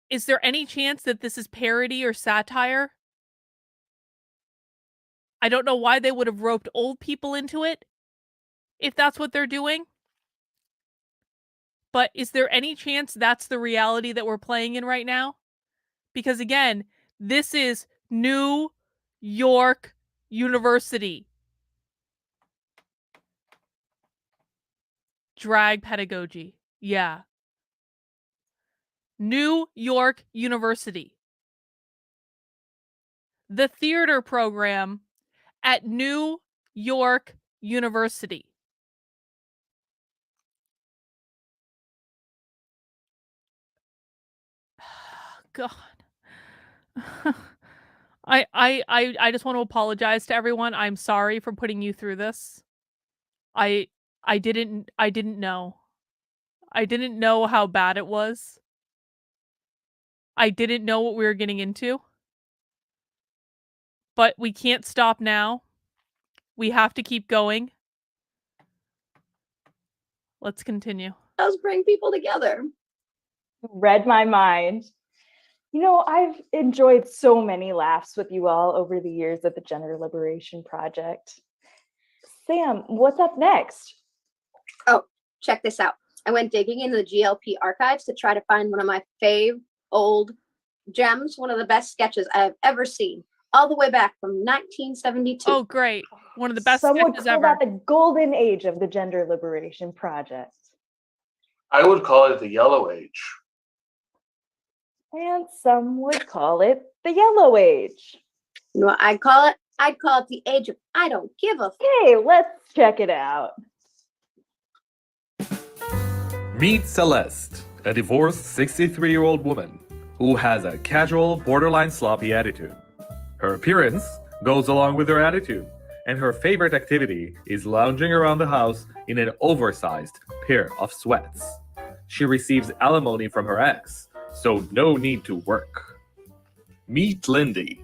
Is there any chance that this is parody or satire? I don't know why they would have roped old people into it, if that's what they're doing. But is there any chance that's the reality that we're playing in right now? Because again, this is New York University. Drag pedagogy. Yeah. New York University. The theater program at New York University. God. I just want to apologize to everyone. I'm sorry for putting you through this. I didn't know. I didn't know how bad it was. I didn't know what we were getting into. But we can't stop now. We have to keep going. Let's continue. Does bring people together. Read my mind. You know, I've enjoyed so many laughs with you all over the years at the Gender Liberation Project. Sam, what's up next? Oh, check this out. I went digging into the GLP archives to try to find one of my fave old gems, one of the best sketches I've ever seen, all the way back from 1972. Oh, great. One of the best Some would sketches call ever. that the golden age of the Gender Liberation Project. I would call it the Yellow Age. And some would call it the Yellow Age. You know what I'd call it? I'd call it the age of I don't give a f. Hey, let's check it out. Meet Celeste, a divorced 63-year-old woman who has a casual, borderline sloppy attitude. Her appearance goes along with her attitude, and her favorite activity is lounging around the house in an oversized pair of sweats. She receives alimony from her ex, so no need to work. Meet Lindy,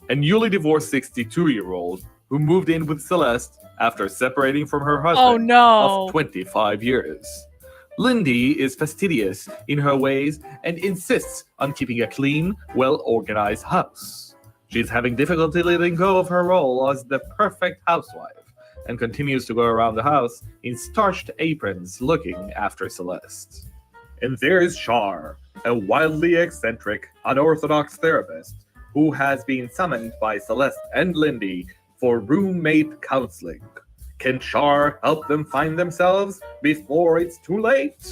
a newly divorced 62-year-old who moved in with Celeste after separating from her husband of 25 years. Lindy is fastidious in her ways and insists on keeping a clean, well-organized house. She's having difficulty letting go of her role as the perfect housewife and continues to go around the house in starched aprons looking after Celeste. And there's Char, a wildly eccentric, unorthodox therapist who has been summoned by Celeste and Lindy for roommate counseling. Can Char help them find themselves before it's too late?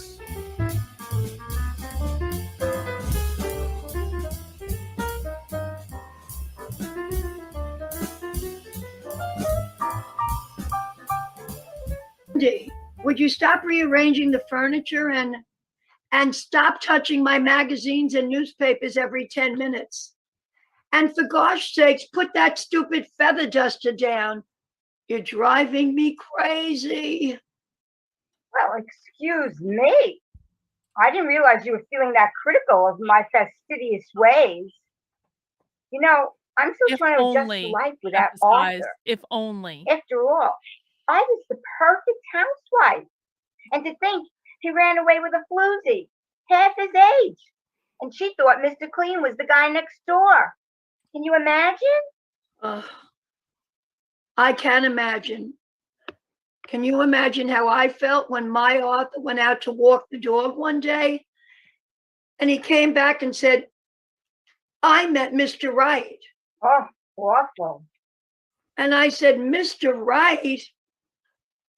Lindy, would you stop rearranging the furniture and stop touching my magazines and newspapers every 10 minutes? And for gosh sakes, put that stupid feather duster down. You're driving me crazy. Well, excuse me. I didn't realize you were feeling that critical of my fastidious ways. You know, I'm still trying to adjust to life without Arthur. If only. After all, I was the perfect housewife. And to think he ran away with a floozy, half his age. And she thought Mr. Clean was the guy next door. Can you imagine? I can imagine. Can you imagine how I felt when my Arthur went out to walk the dog one day and he came back and said, I met Mr. Right. Oh, awful. And I said, Mr. Right?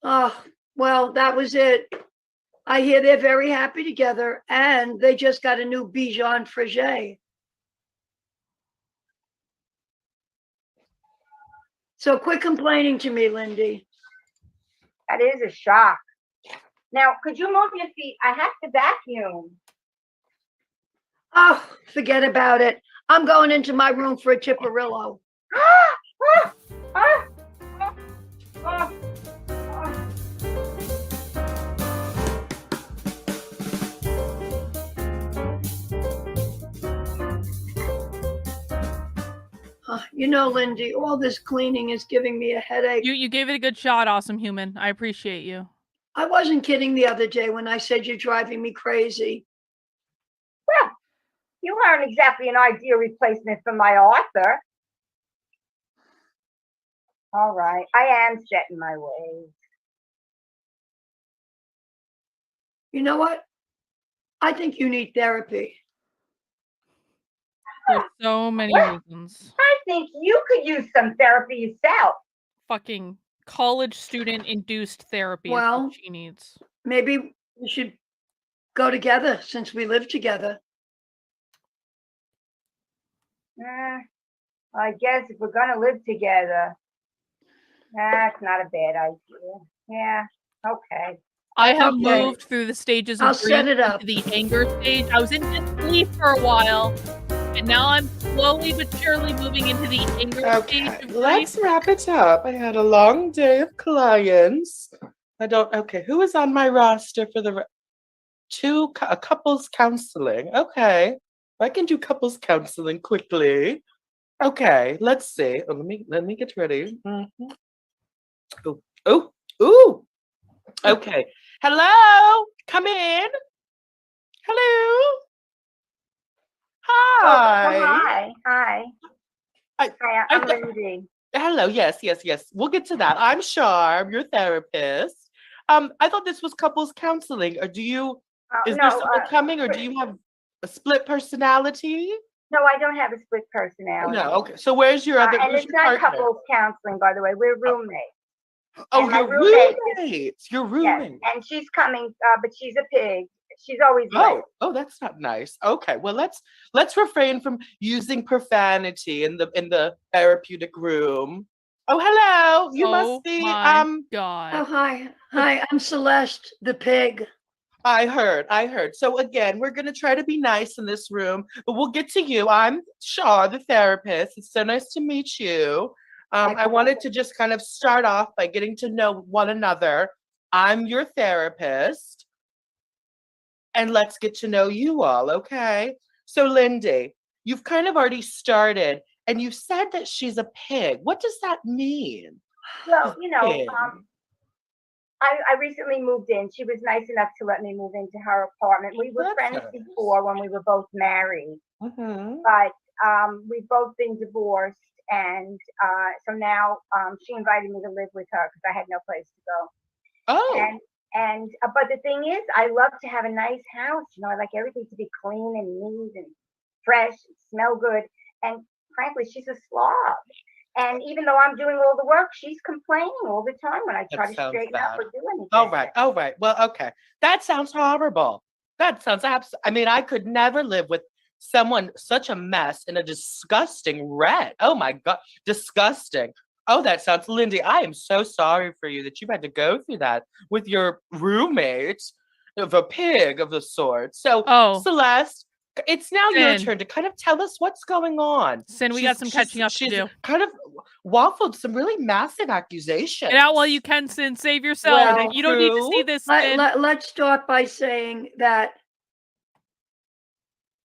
Oh, well, that was it. I hear they're very happy together, and they just got a new Bichon Frise. So quit complaining to me, Lindy. That is a shock. Now, could you move your feet? I have to vacuum. Oh, forget about it. I'm going into my room for a chipperillo. You know, Lindy, all this cleaning is giving me a headache. You gave it a good shot, awesome human. I appreciate you. I wasn't kidding the other day when I said you're driving me crazy. Well, you aren't exactly an ideal replacement for my Arthur. All right, I am set in my ways. You know what? I think you need therapy. There's so many reasons. I think you could use some therapy yourself. Fucking college student induced therapy is Well, what she needs. maybe we should go together since we live together. I guess if we're gonna live together, that's not a bad idea. Yeah, okay. I have Okay. moved through the stages of I'll set grief it up. into the anger stage. I was in disbelief for a while, and now I'm slowly but surely moving into the anger stage Okay, of let's grief. wrap it up. I had a long day of clients. Okay, who is on my roster for the couples counseling? Okay, I can do couples counseling quickly. Okay, let's see. Oh, let me get ready. Ooh. Okay. Hello, come in. Hello. Hi. Hi. I'm Lindsay. Hello. Yes. We'll get to that. I'm Charm, your therapist. I thought this was couples counseling. Or is there someone coming, or do you have a split personality? No, I don't have a split personality. No. Okay. So where's your other? And Where's it's your not partner? couples counseling, by the way. We're roommates. Oh, And my your roommate roommates. Your Yes, roommate. and she's coming, but she's a pig. She's always late. Oh, that's not nice. Okay, well let's refrain from using profanity in the therapeutic room. Oh, hello. You must be God. Oh, hi. I'm Celeste, the pig. I heard. So again, we're gonna try to be nice in this room, but we'll get to you. I'm Shaw, the therapist. It's so nice to meet you. I wanted to just kind of start off by getting to know one another. I'm your therapist, and let's get to know you all, okay? So Lindy, you've kind of already started, and you said that she's a pig. What does that mean? Well, Pig. I recently moved in. She was nice enough to let me move into her apartment. We were friends before when we were both married, but we've both been divorced, and so now she invited me to live with her because I had no place to go. Oh. And but the thing is, I love to have a nice house. I like everything to be clean and neat and fresh, and smell good. And frankly, she's a slob. And even though I'm doing all the work, she's complaining all the time when I try to straighten up or do anything. All right. Well, okay. That sounds horrible. That sounds I mean, I could never live with someone such a mess and a disgusting rat. Oh my God, disgusting. Oh, that sounds, Lindy, I am so sorry for you that you've had to go through that with your roommate of a pig of the sort. So, Celeste, it's now your turn to kind of tell us what's going on. Sin, we got some catching up to she's do. kind of waffled some really massive accusations. Get out while you can, Sin. Save yourself. Well, you don't need to see this, Sin. Let's start by saying that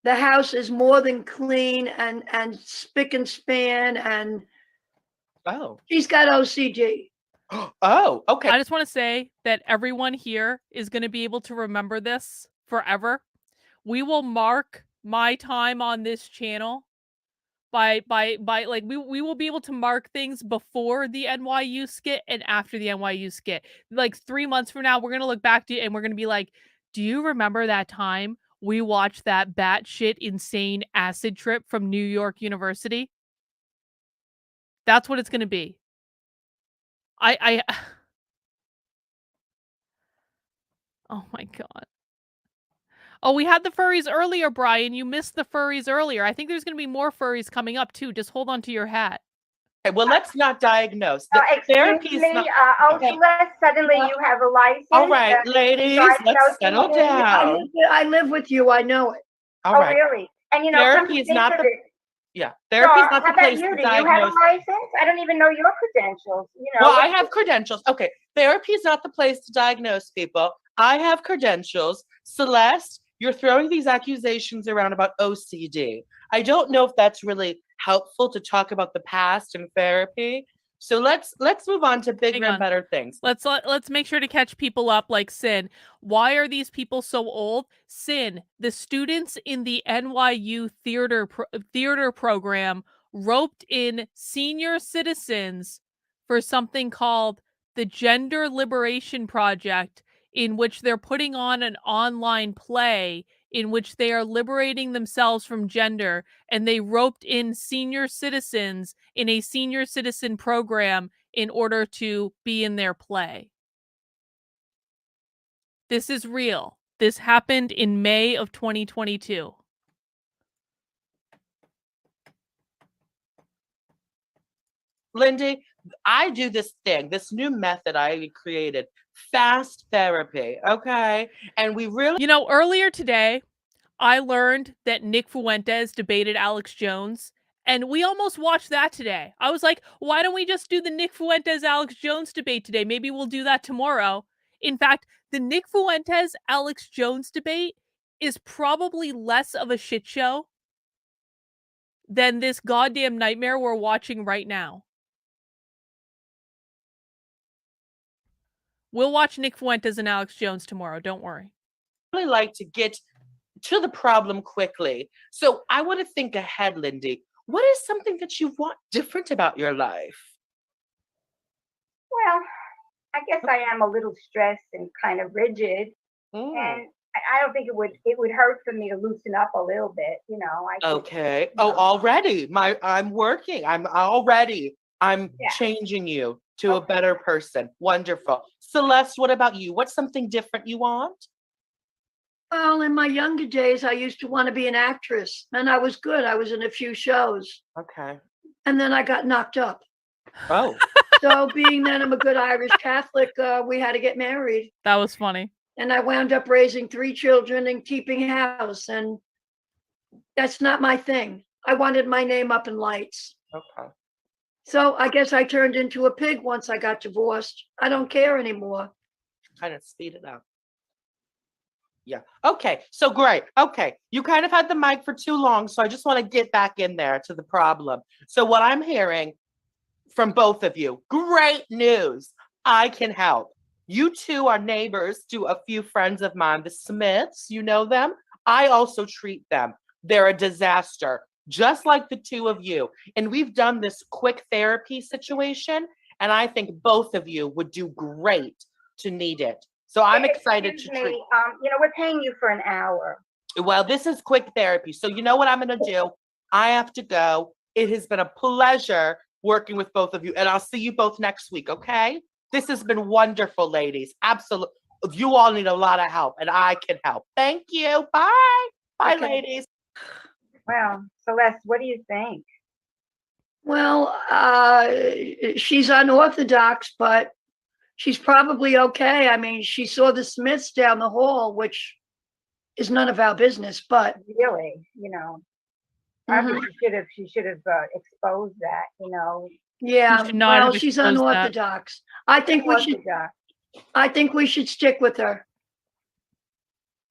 the house is more than clean and spick and span, and she's got OCD. Oh, okay. I just want to say that everyone here is going to be able to remember this forever. We will mark my time on this channel by like we will be able to mark things before the NYU skit and after the NYU skit. Like 3 months from now, we're going to look back to it and we're going to be like, do you remember that time we watch that batshit insane acid trip from New York University. That's what it's going to be. Oh my God. Oh, we had the furries earlier, Brian. You missed the furries earlier. I think there's going to be more furries coming up too. Just hold on to your hat. Okay, well, let's not diagnose. Excuse me, Celeste, suddenly you have a license. All right, ladies, let's settle down. I live with you. I know it. All right. Really? And you know, Therapy is not the therapy is not the place to Do you have a diagnose. license? I don't even know your credentials. You know. Well, I have credentials. Okay, therapy is not the place to diagnose people. I have credentials. Celeste, you're throwing these accusations around about OCD. I don't know if that's really helpful to talk about the past in therapy. So let's move on to bigger and better things. Let's make sure to catch people up like Sin. Why are these people so old? Sin, the students in the NYU theater program roped in senior citizens for something called the Gender Liberation Project, in which they're putting on an online play in which they are liberating themselves from gender, and they roped in senior citizens in a senior citizen program in order to be in their play. This is real. This happened in May of 2022. Lindy, I do this thing, this new method I created, fast therapy, okay? And we really... You know, earlier today, I learned that Nick Fuentes debated Alex Jones, and we almost watched that today. I was like, why don't we just do the Nick Fuentes-Alex Jones debate today? Maybe we'll do that tomorrow. In fact, the Nick Fuentes-Alex Jones debate is probably less of a shit show than this goddamn nightmare we're watching right now. We'll watch Nick Fuentes and Alex Jones tomorrow. Don't worry. really like to get to the problem quickly. So I want to think ahead, Lindy. What is something that you want different about your life? Well, I guess I am a little stressed and kind of rigid, and I don't think it would hurt for me to loosen up a little bit. You know. Okay. Already, I'm changing you to a better person. Wonderful. Celeste, what about you? What's something different you want? Well, in my younger days, I used to want to be an actress, and I was good. I was in a few shows. Okay. And then I got knocked up. Oh. So being that I'm a good Irish Catholic, we had to get married. That was funny. And I wound up raising 3 children and keeping house. And that's not my thing. I wanted my name up in lights. Okay. So I guess I turned into a pig once I got divorced. I don't care anymore. Kind of speed it up. Yeah. Okay. So great. Okay. You kind of had the mic for too long. So I just want to get back in there to the problem. So what I'm hearing from both of you, great news. I can help. You two are neighbors to a few friends of mine, the Smiths. You know them? I also treat them. They're a disaster, just like the two of you. And we've done this quick therapy situation. And I think both of you would do great to need it. So I'm excited to treat. You know, we're paying you for an hour. Well, this is quick therapy. So you know what I'm going to do? I have to go. It has been a pleasure working with both of you. And I'll see you both next week, okay? This has been wonderful, ladies. Absolutely. You all need a lot of help, and I can help. Thank you. Bye. Bye, ladies. Well, Celeste, what do you think? Well, she's unorthodox, but she's probably okay. I mean, she saw the Smiths down the hall, which is none of our business, but really, you know, I think she should have exposed that, you know. Yeah, well, she's unorthodox. I think we should stick with her.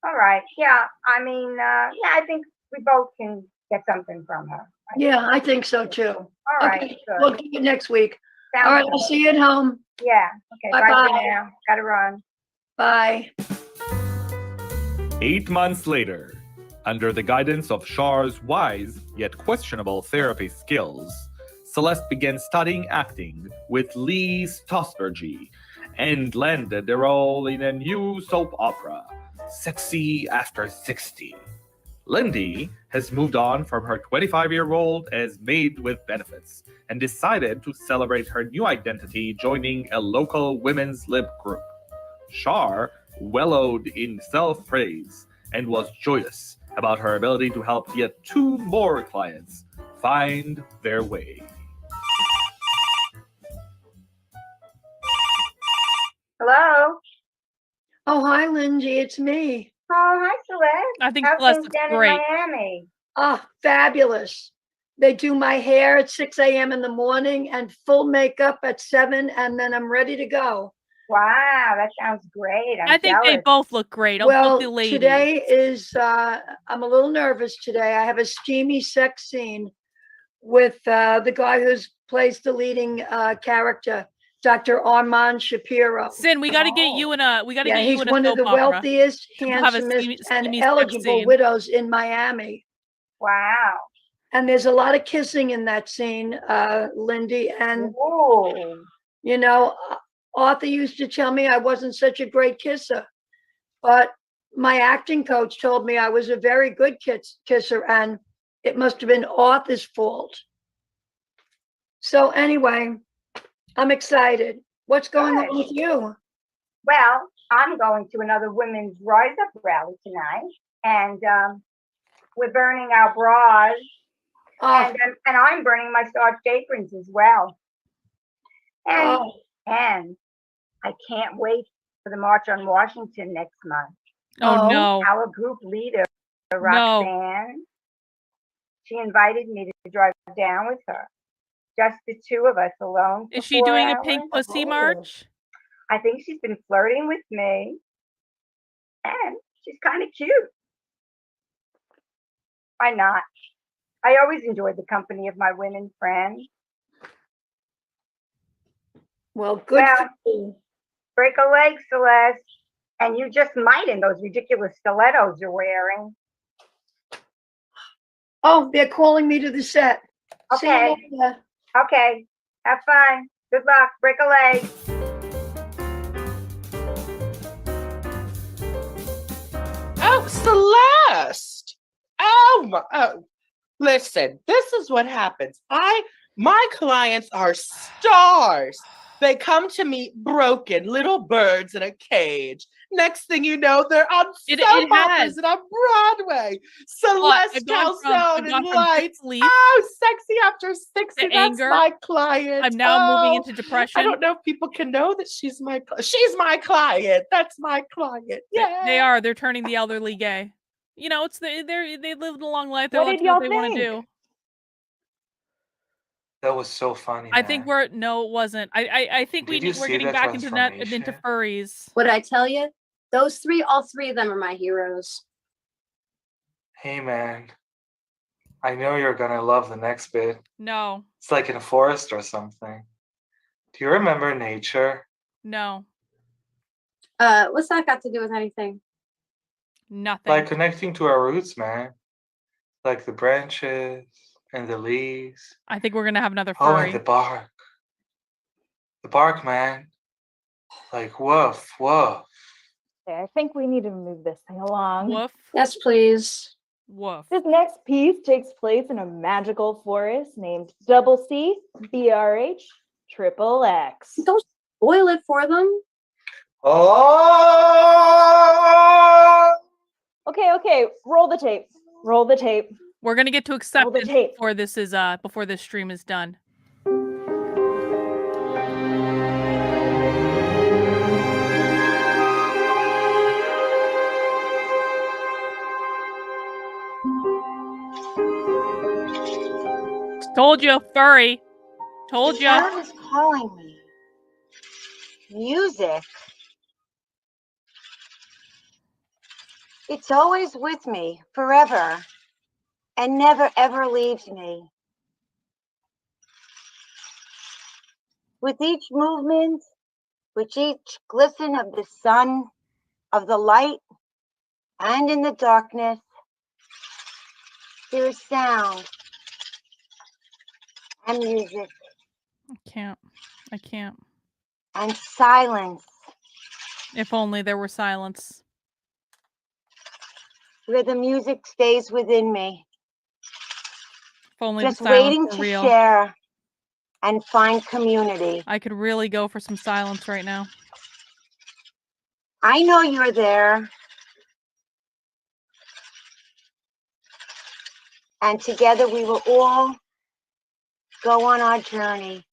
All right. Yeah. I mean, I think we both can get something from her. Yeah, I think so too. All right. Okay, Good. we'll do it next week. Sounds All right, good. I'll see you at home. Yeah. Okay. Bye-bye. Bye for now. Gotta run. Bye. 8 months later, under the guidance of Char's wise yet questionable therapy skills, Celeste began studying acting with Lee Stosbergy and landed a role in a new soap opera, sexy after 60. Lindy has moved on from her 25-year-old as maid with benefits and decided to celebrate her new identity joining a local women's lib group. Shar wellowed in self-praise and was joyous about her ability to help yet 2 more clients find their way. Hello. Oh, hi, Lindsay. It's me. Oh, hi, Celeste. I think How's Celeste things looks down great. in Miami? Ah, fabulous. They do my hair at 6 a.m. in the morning and full makeup at 7, and then I'm ready to go. Wow, that sounds great. I think they jealous. both look great. Both Well, the ladies. today is, I'm a little nervous today. I have a steamy sex scene with the guy who plays the leading character, Dr. Armand Shapiro. Sin, we got to get you in a. We got to Yeah, get you he's in a one of soap the opera. wealthiest, To have a handsomest, steamy and sex eligible scene. widows in Miami. Wow. And there's a lot of kissing in that scene, Lindy. And, you know, Arthur used to tell me I wasn't such a great kisser, but my acting coach told me I was a very good kisser, and it must have been Arthur's fault. So anyway, I'm excited. What's going on with you? Well, I'm going to another Women's Rise Up rally tonight, and we're burning our bras, and I'm burning my starched aprons as well. And I can't wait for the March on Washington next month. Oh, no. Our group leader, Roxanne, she invited me to drive down with her. Just the 2 of us alone. Is she doing a pink pussy march? I think she's been flirting with me. And she's kind of cute. Why not? I always enjoyed the company of my women friends. Well, good Well, for you. break a leg, Celeste. And you just might in those ridiculous stilettos you're wearing. Oh, they're calling me to the set. See you Okay. later. Okay. Have fun. Good luck. Break a leg. Oh, Celeste! Oh my! Oh. Listen, this is what happens. My clients are stars. They come to me broken, little birds in a cage. Next thing you know, they're on soap operas and on Broadway. Celeste Calzone and Lights. Oh, sexy after 60. That's anger. my client. I'm now moving into depression. I don't know if people can know that she's my client. That's my client. Yeah. They are. They're turning the elderly gay. You know, it's they lived a long life. They're What allowed did to do what y'all they want to think? do. That was so funny. I think no, it wasn't. I think Did you we're see getting the back into transformation? What furries. did I tell you? Those 3, all 3 of them are my heroes. Hey man, I know you're gonna love the next bit. No, It's like in a forest or something. Do you remember nature? no, What's that got to do with anything? nothing. Like connecting to our roots, man. Like the branches and the leaves. I think we're gonna have another Oh, furry. and the bark. The bark, man. Like woof, woof. Okay, I think we need to move this thing along. Woof. Yes, please. Woof. This next piece takes place in a magical forest named Double C BRH Triple X. Don't spoil it for them. Oh! Okay, roll the tape. Roll the tape. We're gonna get to acceptance before this stream is done. Told you, furry. Told The you. sound is calling me. Music. It's always with me, forever, and never ever leaves me. With each movement, with each glisten of the sun, of the light, and in the darkness, there is sound and music I can't. and silence. If only there were silence. where the music stays within me, If only just the silence waiting were to real. share and find community. I could really go for some silence right now. I know you're there. And together we will all go on our journey.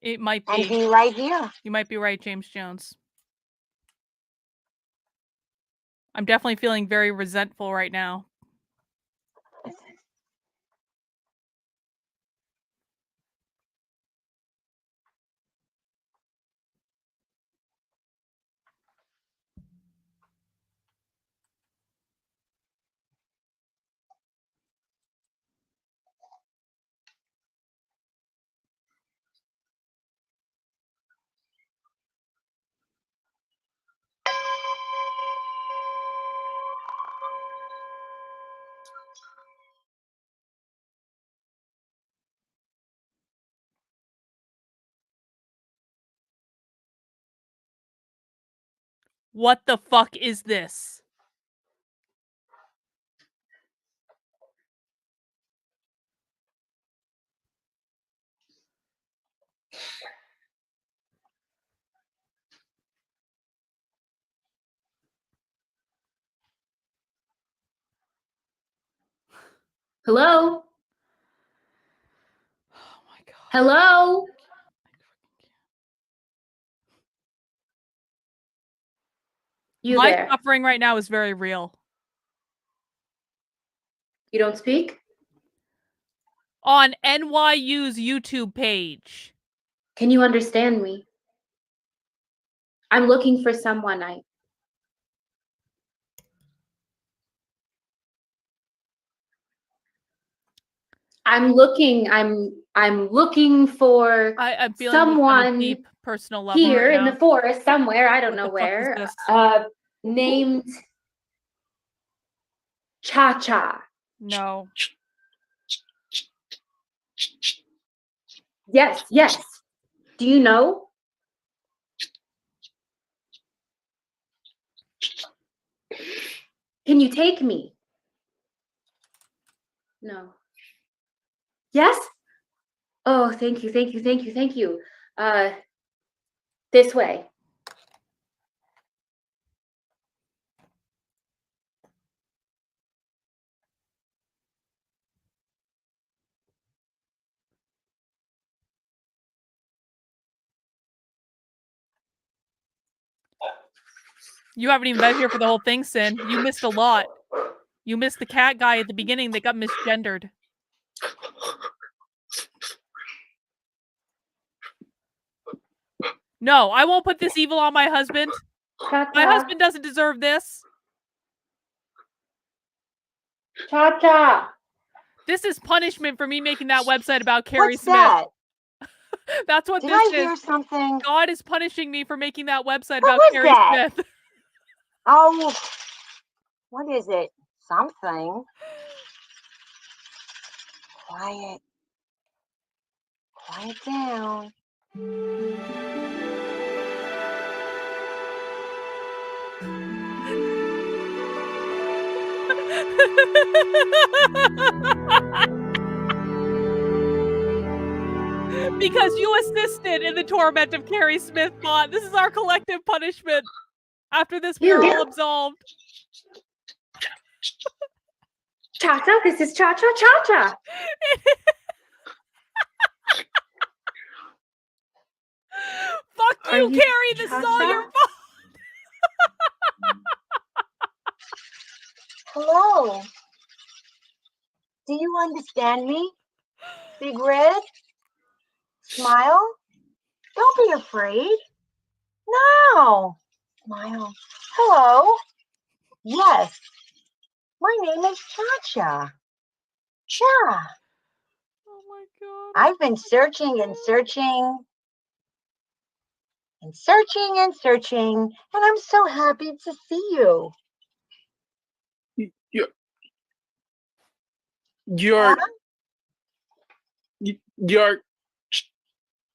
It might And be. be right here. You might be right, James Jones. I'm definitely feeling very resentful right now. What the fuck is this? Hello? Oh my god. Hello? You My there? suffering right now is very real. You don't speak? On NYU's YouTube page. Can you understand me? I'm looking for someone. I'm looking for I'm feeling this on a someone deep personal level here right in now. the forest somewhere, I don't know What the fuck is where, this? named Cha-Cha. No. Yes, yes. Do you know? Can you take me? No. Yes? Oh, thank you, thank you, thank you, thank you. This way. You haven't even been here for the whole thing, Sin. You missed a lot. You missed the cat guy at the beginning that got misgendered. No, I won't put this evil on my husband. Cha-cha. My husband doesn't deserve this. Cha-cha. This is punishment for me making that website about Carrie What's Smith. that? That's what Did this I is. hear something? God is punishing me for making that website What about was Carrie that? Smith. Oh, what is it? Something. Quiet. Quiet down. Because you assisted in the torment of Carrie Smith, bot. This is our collective punishment. After this, we are all absolved. Cha-cha, this is Cha-Cha, Cha-Cha. Fuck Are you, you Carrie. This is all your fault. Hello. Do you understand me? Big Red? Smile? Don't be afraid. No. Smile. Hello. Yes. My name is Cha-Cha. Cha. Oh my god. I've been searching and searching and searching and searching, and I'm so happy to see you. You're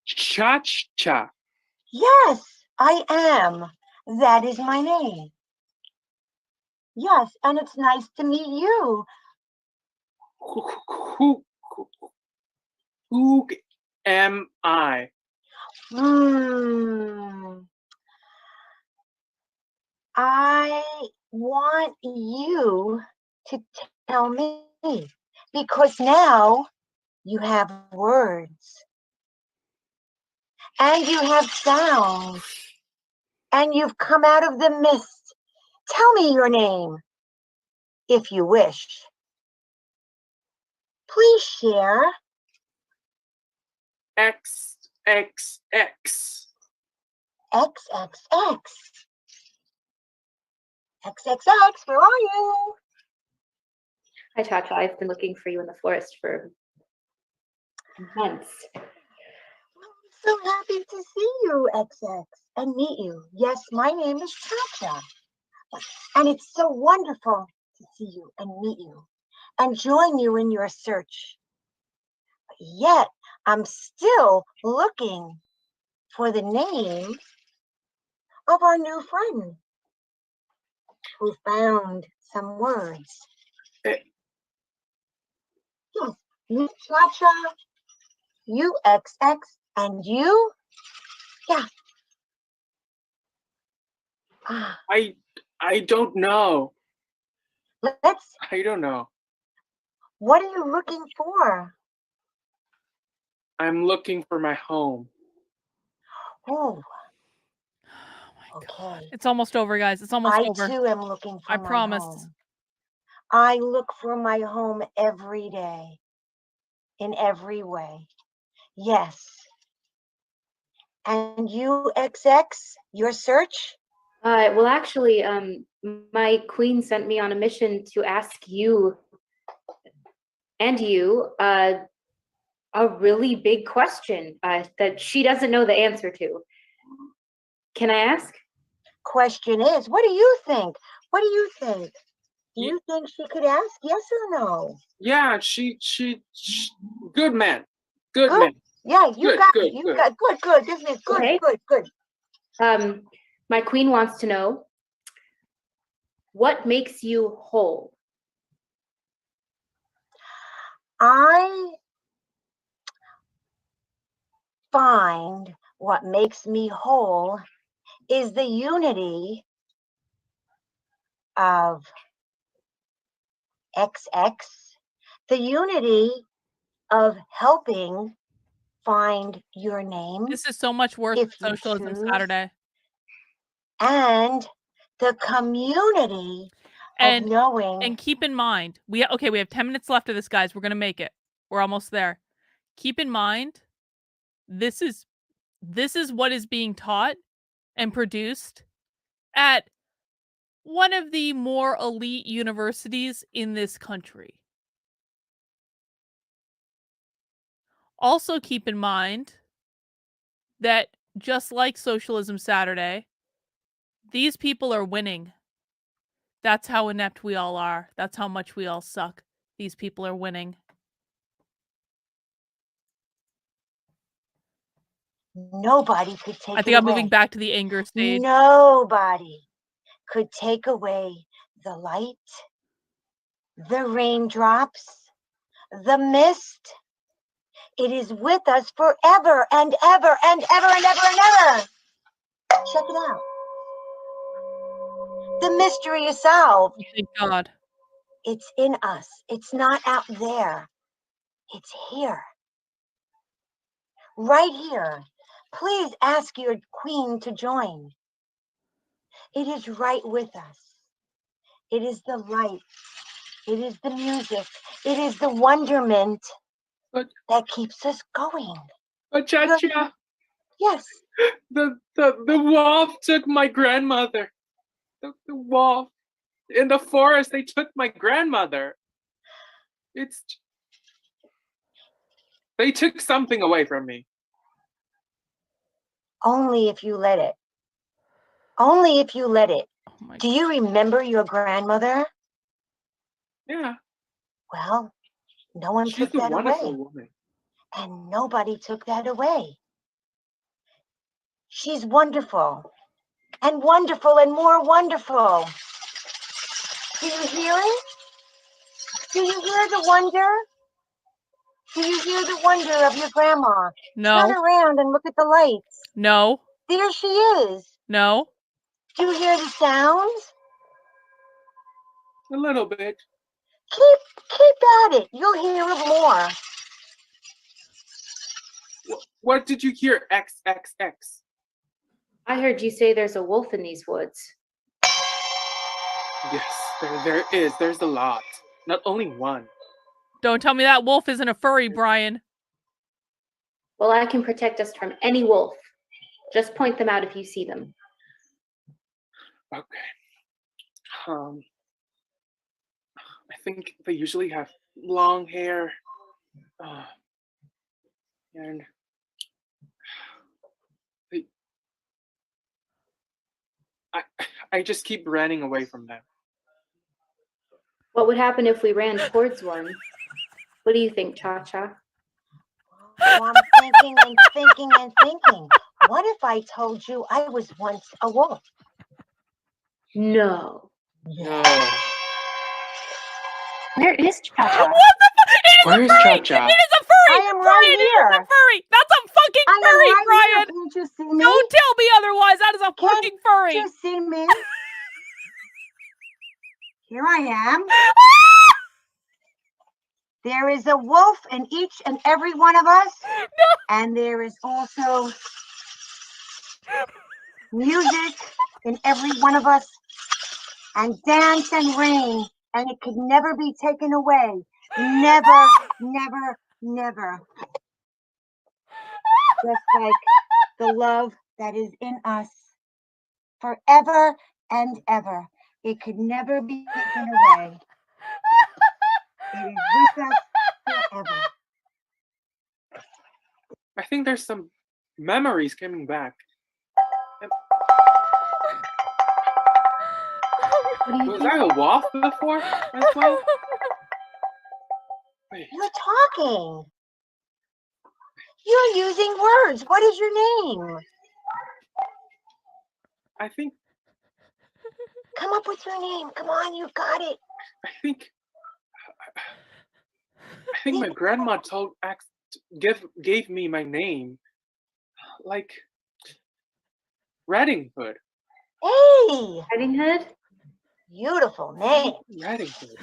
Cha-Cha. Yes, I am. That is my name. Yes, and it's nice to meet you. Who am I? I want you to tell me, because now you have words and you have sound and you've come out of the mist. Tell me your name, if you wish. Please share. XXX. XXX. XXX, where are you? Hi, Cha-Cha. I've been looking for you in the forest for months. So happy to see you, XX, and meet you. Yes, my name is Cha-Cha, and it's so wonderful to see you and meet you and join you in your search. Yet, I'm still looking for the name of our new friend who found some words. Yes, you Cha-Cha, you XX, and you? Yeah. I don't know. Let's. I don't know. What are you looking for? I'm looking for my home. Oh. Okay. It's almost over, guys. It's almost over. I too am looking for I my promise. home. I look for my home every day, in every way. Yes. And you, XX, your search? Well, actually, my queen sent me on a mission to ask you and you a really big question that she doesn't know the answer to. Can I ask? Question is, what do you think? What do you think? Do you think she could ask yes or no? Yeah, she good man. Good man. Yeah, you Good, got good, it. You good. got good. This is good, Okay. good. My queen wants to know, what makes you whole? I find what makes me whole is the unity of XX, the unity of helping find your name. This is so much worse if than you Socialism choose, Saturday. And the community And of knowing. and keep in mind, we have 10 minutes left of this, guys. We're gonna make it. We're almost there. Keep in mind, this is what is being taught and produced at one of the more elite universities in this country. Also keep in mind that just like Socialism Saturday, these people are winning. That's how inept we all are. That's how much we all suck. These people are winning. Nobody could take I think it I'm away. moving back to the anger stage. Nobody could take away the light, the raindrops, the mist. It is with us forever and ever and ever and ever and ever. Check it out. The mystery is solved. Thank God. It's in us. It's not out there. It's here. Right here. Please ask your queen to join. It is right with us. It is the light. It is the music. It is the wonderment that keeps us going. Cha-Cha. Yes. The wolf took my grandmother. The wolf in the forest. They took my grandmother. They took something away from me. Only if you let it. Only if you let it. Do you remember your grandmother? Yeah. Well, no one She's took a that wonderful away. woman. And nobody took that away. She's wonderful and more wonderful. Do you hear it? Do you hear the wonder? Do you hear the wonder of your grandma? No. Turn around and look at the lights. No. There she is. No. Do you hear the sounds? A little bit. Keep at it. You'll hear it more. What did you hear? XXX. I heard you say there's a wolf in these woods. Yes, there is. There's a lot. Not only one. Don't tell me that wolf isn't a furry, Brian. Well, I can protect us from any wolf. Just point them out if you see them. Okay. I think they usually have long hair. And I just keep running away from them. What would happen if we ran towards one? What do you think, Cha-Cha? Well, I'm thinking and thinking and thinking. What if I told you I was once a wolf? No. No. Where is Cha-Cha? What the fuck? Where is Cha-Cha? It is a furry! I am Brian, right it is here. a furry! That's a fucking I am furry, right Brian! here. Can't you see me? Don't tell me otherwise! That is a fucking furry! Can't you see me? Here I am. There is a wolf in each and every one of us. No. And there is also music in every one of us. And dance and rain. And it could never be taken away. Never, never, never. Just like the love that is in us forever and ever. It could never be taken away. It is with us forever. I think there's some memories coming back. Was I a wolf before as well? Wait. You're talking. You're using words. What is your name? I think Come up with your name. Come on, you got it. I think my grandma gave me my name, like Redding Hood. Hey, Riding Hood? beautiful name. Redding Hood.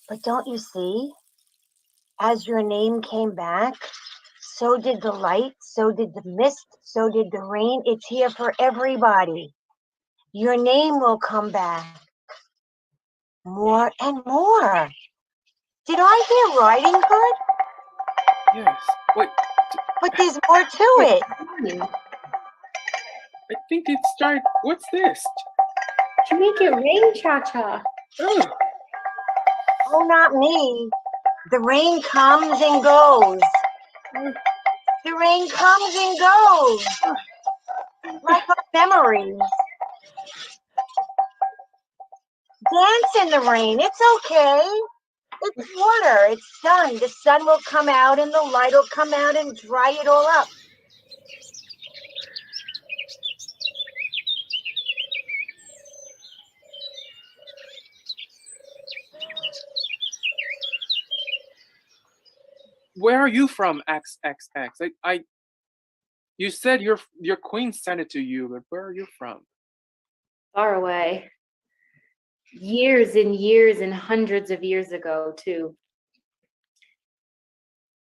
But don't you see? As your name came back, so did the light, so did the mist, so did the rain. It's here for everybody. Your name will come back more and more. Did I hear Riding Hood? Yes. Wait. But there's more to it. I think it started. What's this? You make it rain, Cha-Cha. Oh. Oh, not me. The rain comes and goes. The rain comes and goes. Like our memories. Dance in the rain. It's okay. It's water. It's sun. The sun will come out and the light will come out and dry it all up. Where are you from, XXX? You said your queen sent it to you, but where are you from? Far away. Years and years and hundreds of years ago, too.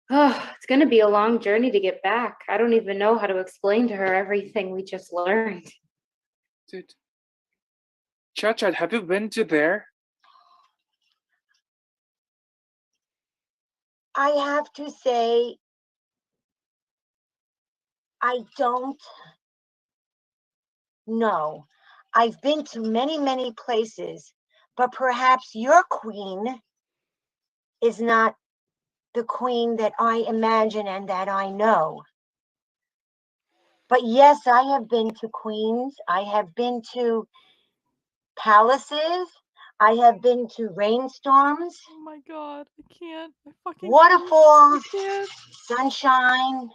Oh, it's going to be a long journey to get back. I don't even know how to explain to her everything we just learned. Dude. Cha-Cha, have you been to there? I have to say, I don't know. I've been to many, many places, but perhaps your queen is not the queen that I imagine and that I know. But yes, I have been to queens. I have been to palaces. I have been to rainstorms, Oh my god, I can't. I fucking waterfalls, can't. sunshine,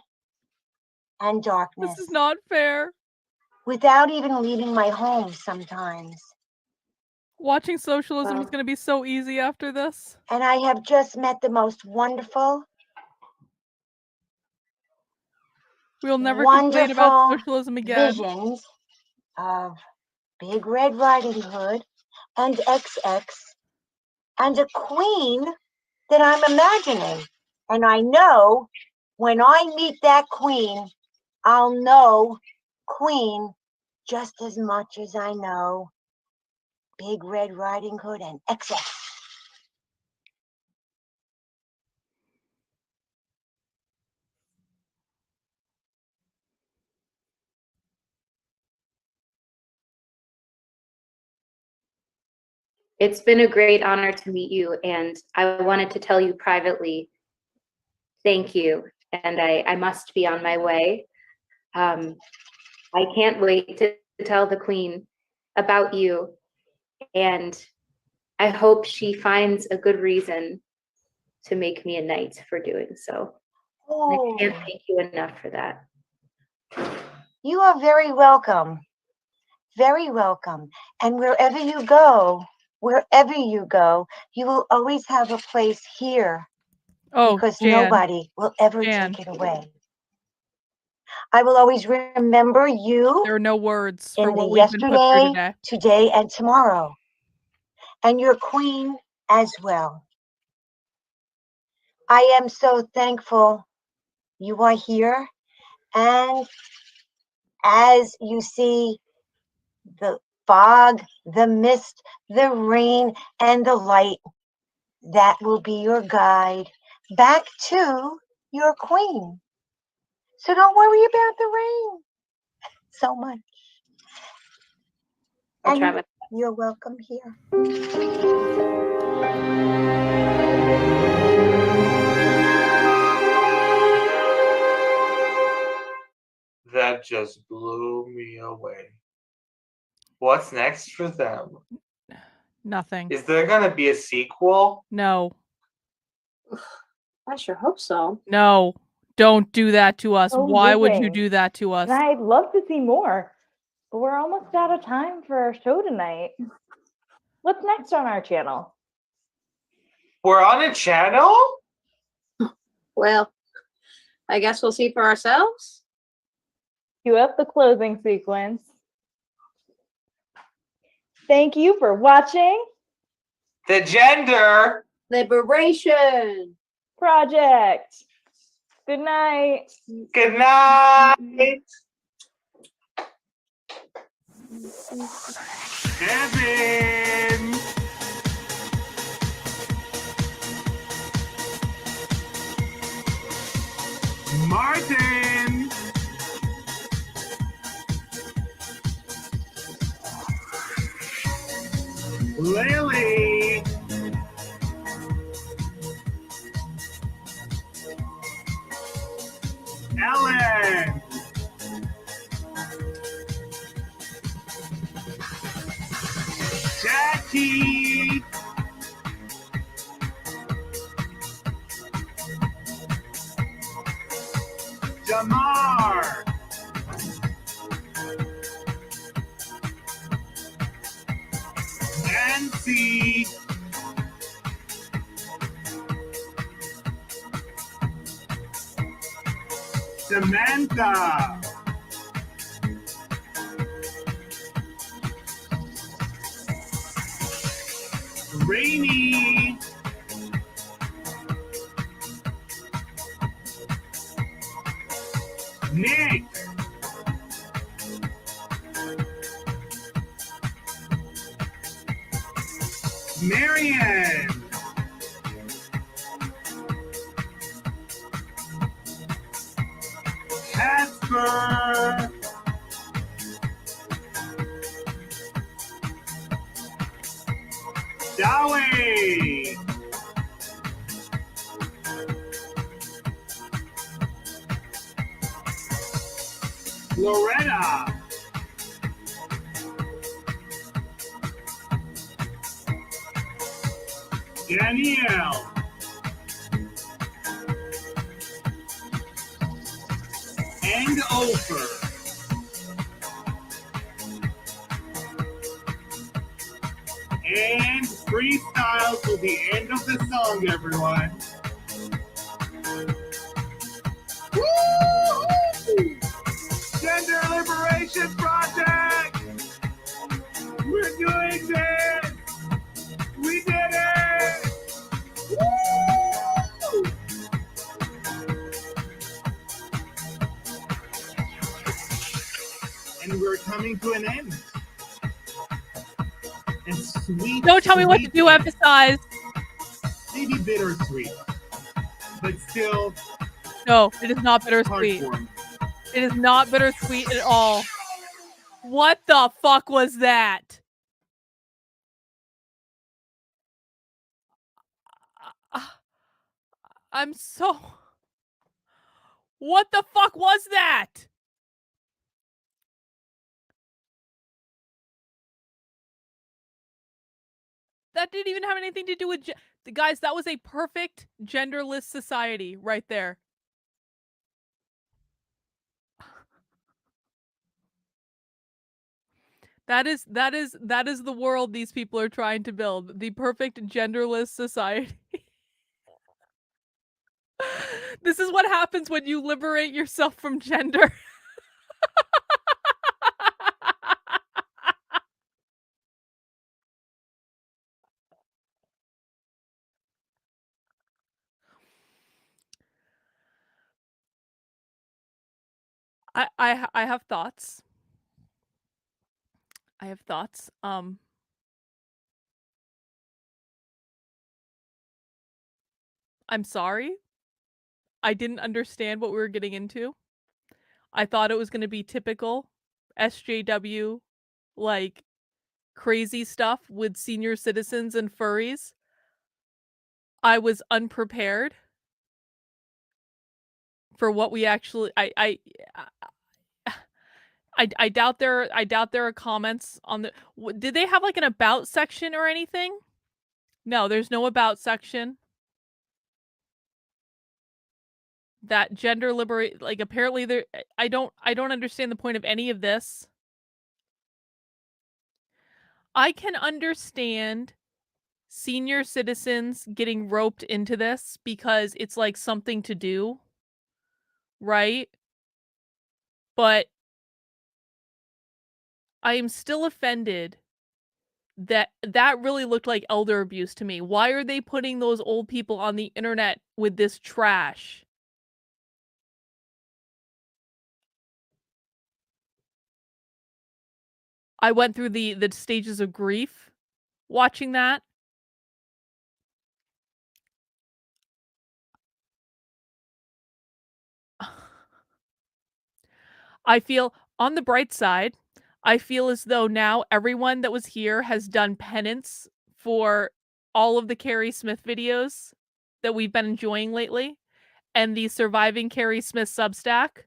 and darkness. This is not fair. Without even leaving my home sometimes. Watching socialism is Well, going to be so easy after this. And I have just met the most wonderful, We'll never complain about wonderful socialism again. visions of Big Red Riding Hood and XX and a queen that I'm imagining. And I know when I meet that queen, I'll know Queen just as much as I know Big Red Riding Hood and XX. It's been a great honor to meet you, and I wanted to tell you privately, thank you. And I must be on my way. I can't wait to tell the Queen about you, and I hope she finds a good reason to make me a knight for doing so. And I can't thank you enough for that. You are very welcome. Very welcome. And wherever you go, you will always have a place here. Oh, because Jan. nobody will ever Jan. take it away. I will always remember you. There are no words for in the what we've been put through yesterday, today. today, and tomorrow. And your queen as well. I am so thankful you are here. And as you see the fog, the mist, the rain, and the light, that will be your guide back to your queen. So don't worry about the rain so much. I'll try my You're welcome here. That just blew me away. What's next for them? Nothing. Is there gonna be a sequel? No. I sure hope so. No. Don't do that to us. So Why would you moving. do that to us? And I'd love to see more, but we're almost out of time for our show tonight. What's next on our channel? We're on a channel? Well, I guess we'll see for ourselves. Cue up the closing sequence. Thank you for watching The Gender Liberation Project. Good night. Good night. Kevin. Martin. Lily. Ellen. Jackie. Jamar. Nancy. Samantha. Rainy. Nick. Marianne. Casper. Dolly. Loretta. Danielle. And Ofer. And freestyle till the end of the song, everyone. Woo! Gender Liberation Project! We're doing this! We did it! Woo! And we're coming to an end. And sweet. Don't tell me what to do, emphasize. Maybe bittersweet. But still. No, it is not bittersweet. Heartwarming. It is not bittersweet at all. What the fuck was that? I'm so... What the fuck was that? That didn't even have anything to do with... Guys, that was a perfect genderless society right there. That is the world these people are trying to build. The perfect genderless society. This is what happens when you liberate yourself from gender. I have thoughts. I have thoughts. I'm sorry. I didn't understand what we were getting into. I thought it was going to be typical SJW, like crazy stuff with senior citizens and furries. I was unprepared for what we actually. I doubt there are comments on the. Did they have like an about section or anything? No, there's no about section. That gender liberate, like apparently there. I don't understand the point of any of this. I can understand senior citizens getting roped into this because it's like something to do, right? But I am still offended that really looked like elder abuse to me. Why are they putting those old people on the internet with this trash? I went through the stages of grief watching that. I feel, on the bright side, I feel as though now everyone that was here has done penance for all of the Carrie Smith videos that we've been enjoying lately and the Surviving Carrie Smith Substack.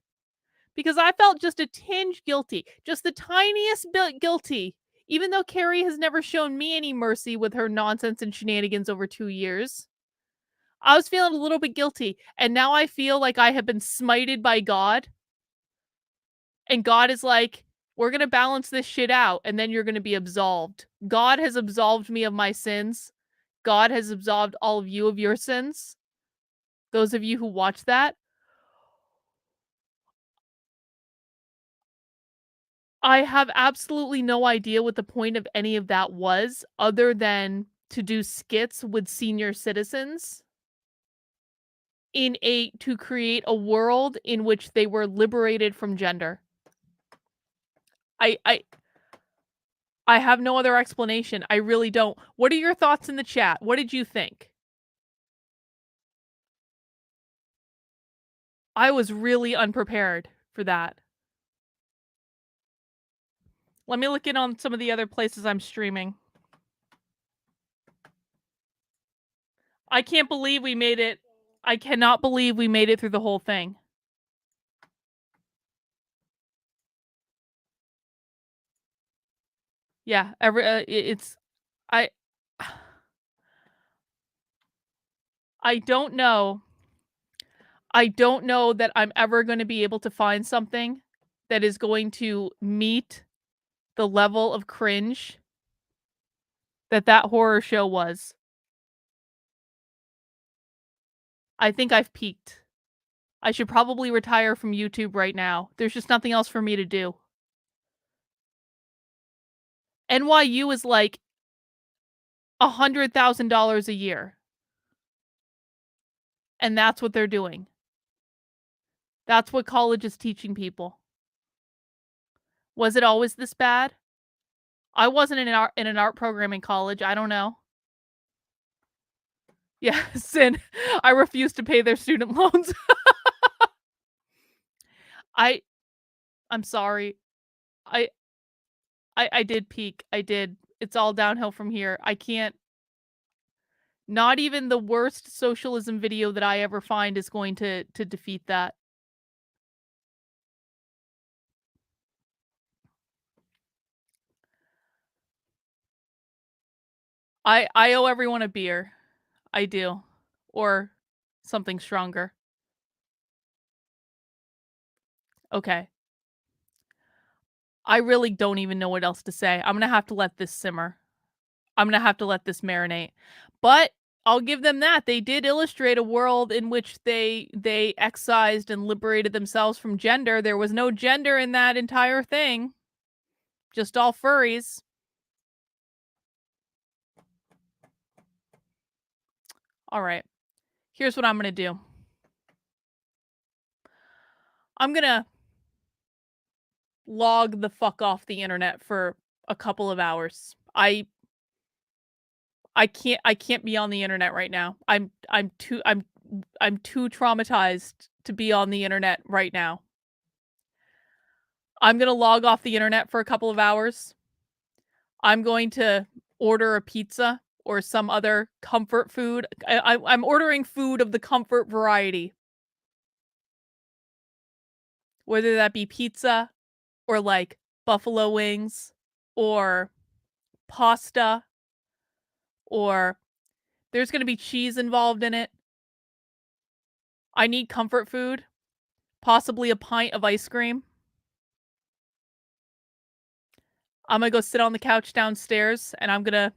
Because I felt just a tinge guilty, just the tiniest bit guilty, even though Carrie has never shown me any mercy with her nonsense and shenanigans over 2 years. I was feeling a little bit guilty, and now I feel like I have been smited by God. And God is like, we're going to balance this shit out, and then you're going to be absolved. God has absolved me of my sins. God has absolved all of you of your sins. Those of you who watch that. I have absolutely no idea what the point of any of that was, other than to do skits with senior citizens to create a world in which they were liberated from gender. I have no other explanation. I really don't. What are your thoughts in the chat? What did you think? I was really unprepared for that. Let me look in on some of the other places I'm streaming. I can't believe we made it. I cannot believe we made it through the whole thing. Yeah, I don't know that I'm ever going to be able to find something that is going to meet the level of cringe that horror show was. I think I've peaked. I should probably retire from YouTube right now. There's just nothing else for me to do. NYU is like $100,000 a year. And that's what they're doing. That's what college is teaching people. Was it always this bad? I wasn't in an art program in college. I don't know. Yeah, Sin. I refuse to pay their student loans. I'm sorry. I did peak. I did. It's all downhill from here. I can't. Not even the worst socialism video that I ever find is going to defeat that. I owe everyone a beer. I do. Or something stronger. Okay. I really don't even know what else to say. I'm gonna have to let this simmer. I'm gonna have to let this marinate. But I'll give them that. They did illustrate a world in which they excised and liberated themselves from gender. There was no gender in that entire thing. Just all furries. All right. Here's what I'm gonna do. I'm gonna log the fuck off the internet for a couple of hours. I can't be on the internet right now. I'm too traumatized to be on the internet right now. I'm going to log off the internet for a couple of hours. I'm going to order a pizza or some other comfort food. I'm ordering food of the comfort variety. Whether that be pizza or like buffalo wings or pasta, or there's going to be cheese involved in it. I need comfort food, possibly a pint of ice cream. I'm going to go sit on the couch downstairs and I'm going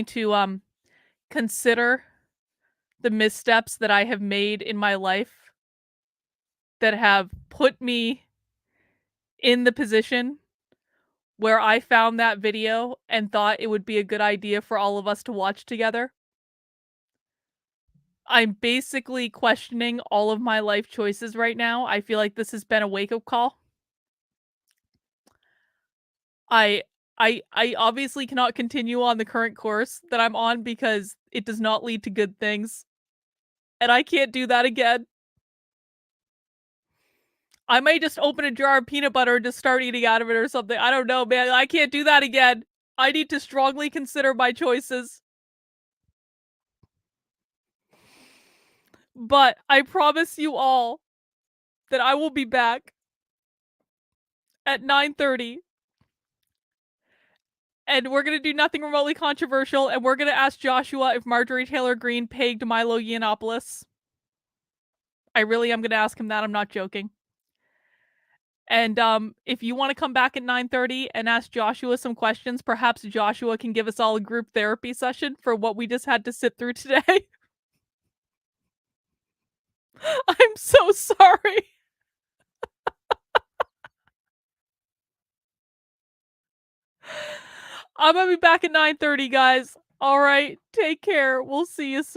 to consider the missteps that I have made in my life that have put me in the position where I found that video and thought it would be a good idea for all of us to watch together. I'm basically questioning all of my life choices right now. I feel like this has been a wake-up call. I obviously cannot continue on the current course that I'm on because it does not lead to good things. And I can't do that again. I may just open a jar of peanut butter and just start eating out of it or something. I don't know, man. I can't do that again. I need to strongly consider my choices. But I promise you all that I will be back at 9:30. And we're going to do nothing remotely controversial, and we're going to ask Joshua if Marjorie Taylor Greene pegged Milo Yiannopoulos. I really am going to ask him that. I'm not joking. And if you want to come back at 9:30 and ask Joshua some questions, perhaps Joshua can give us all a group therapy session for what we just had to sit through today. I'm so sorry. I'm going to be back at 9:30, guys. All right. Take care. We'll see you soon.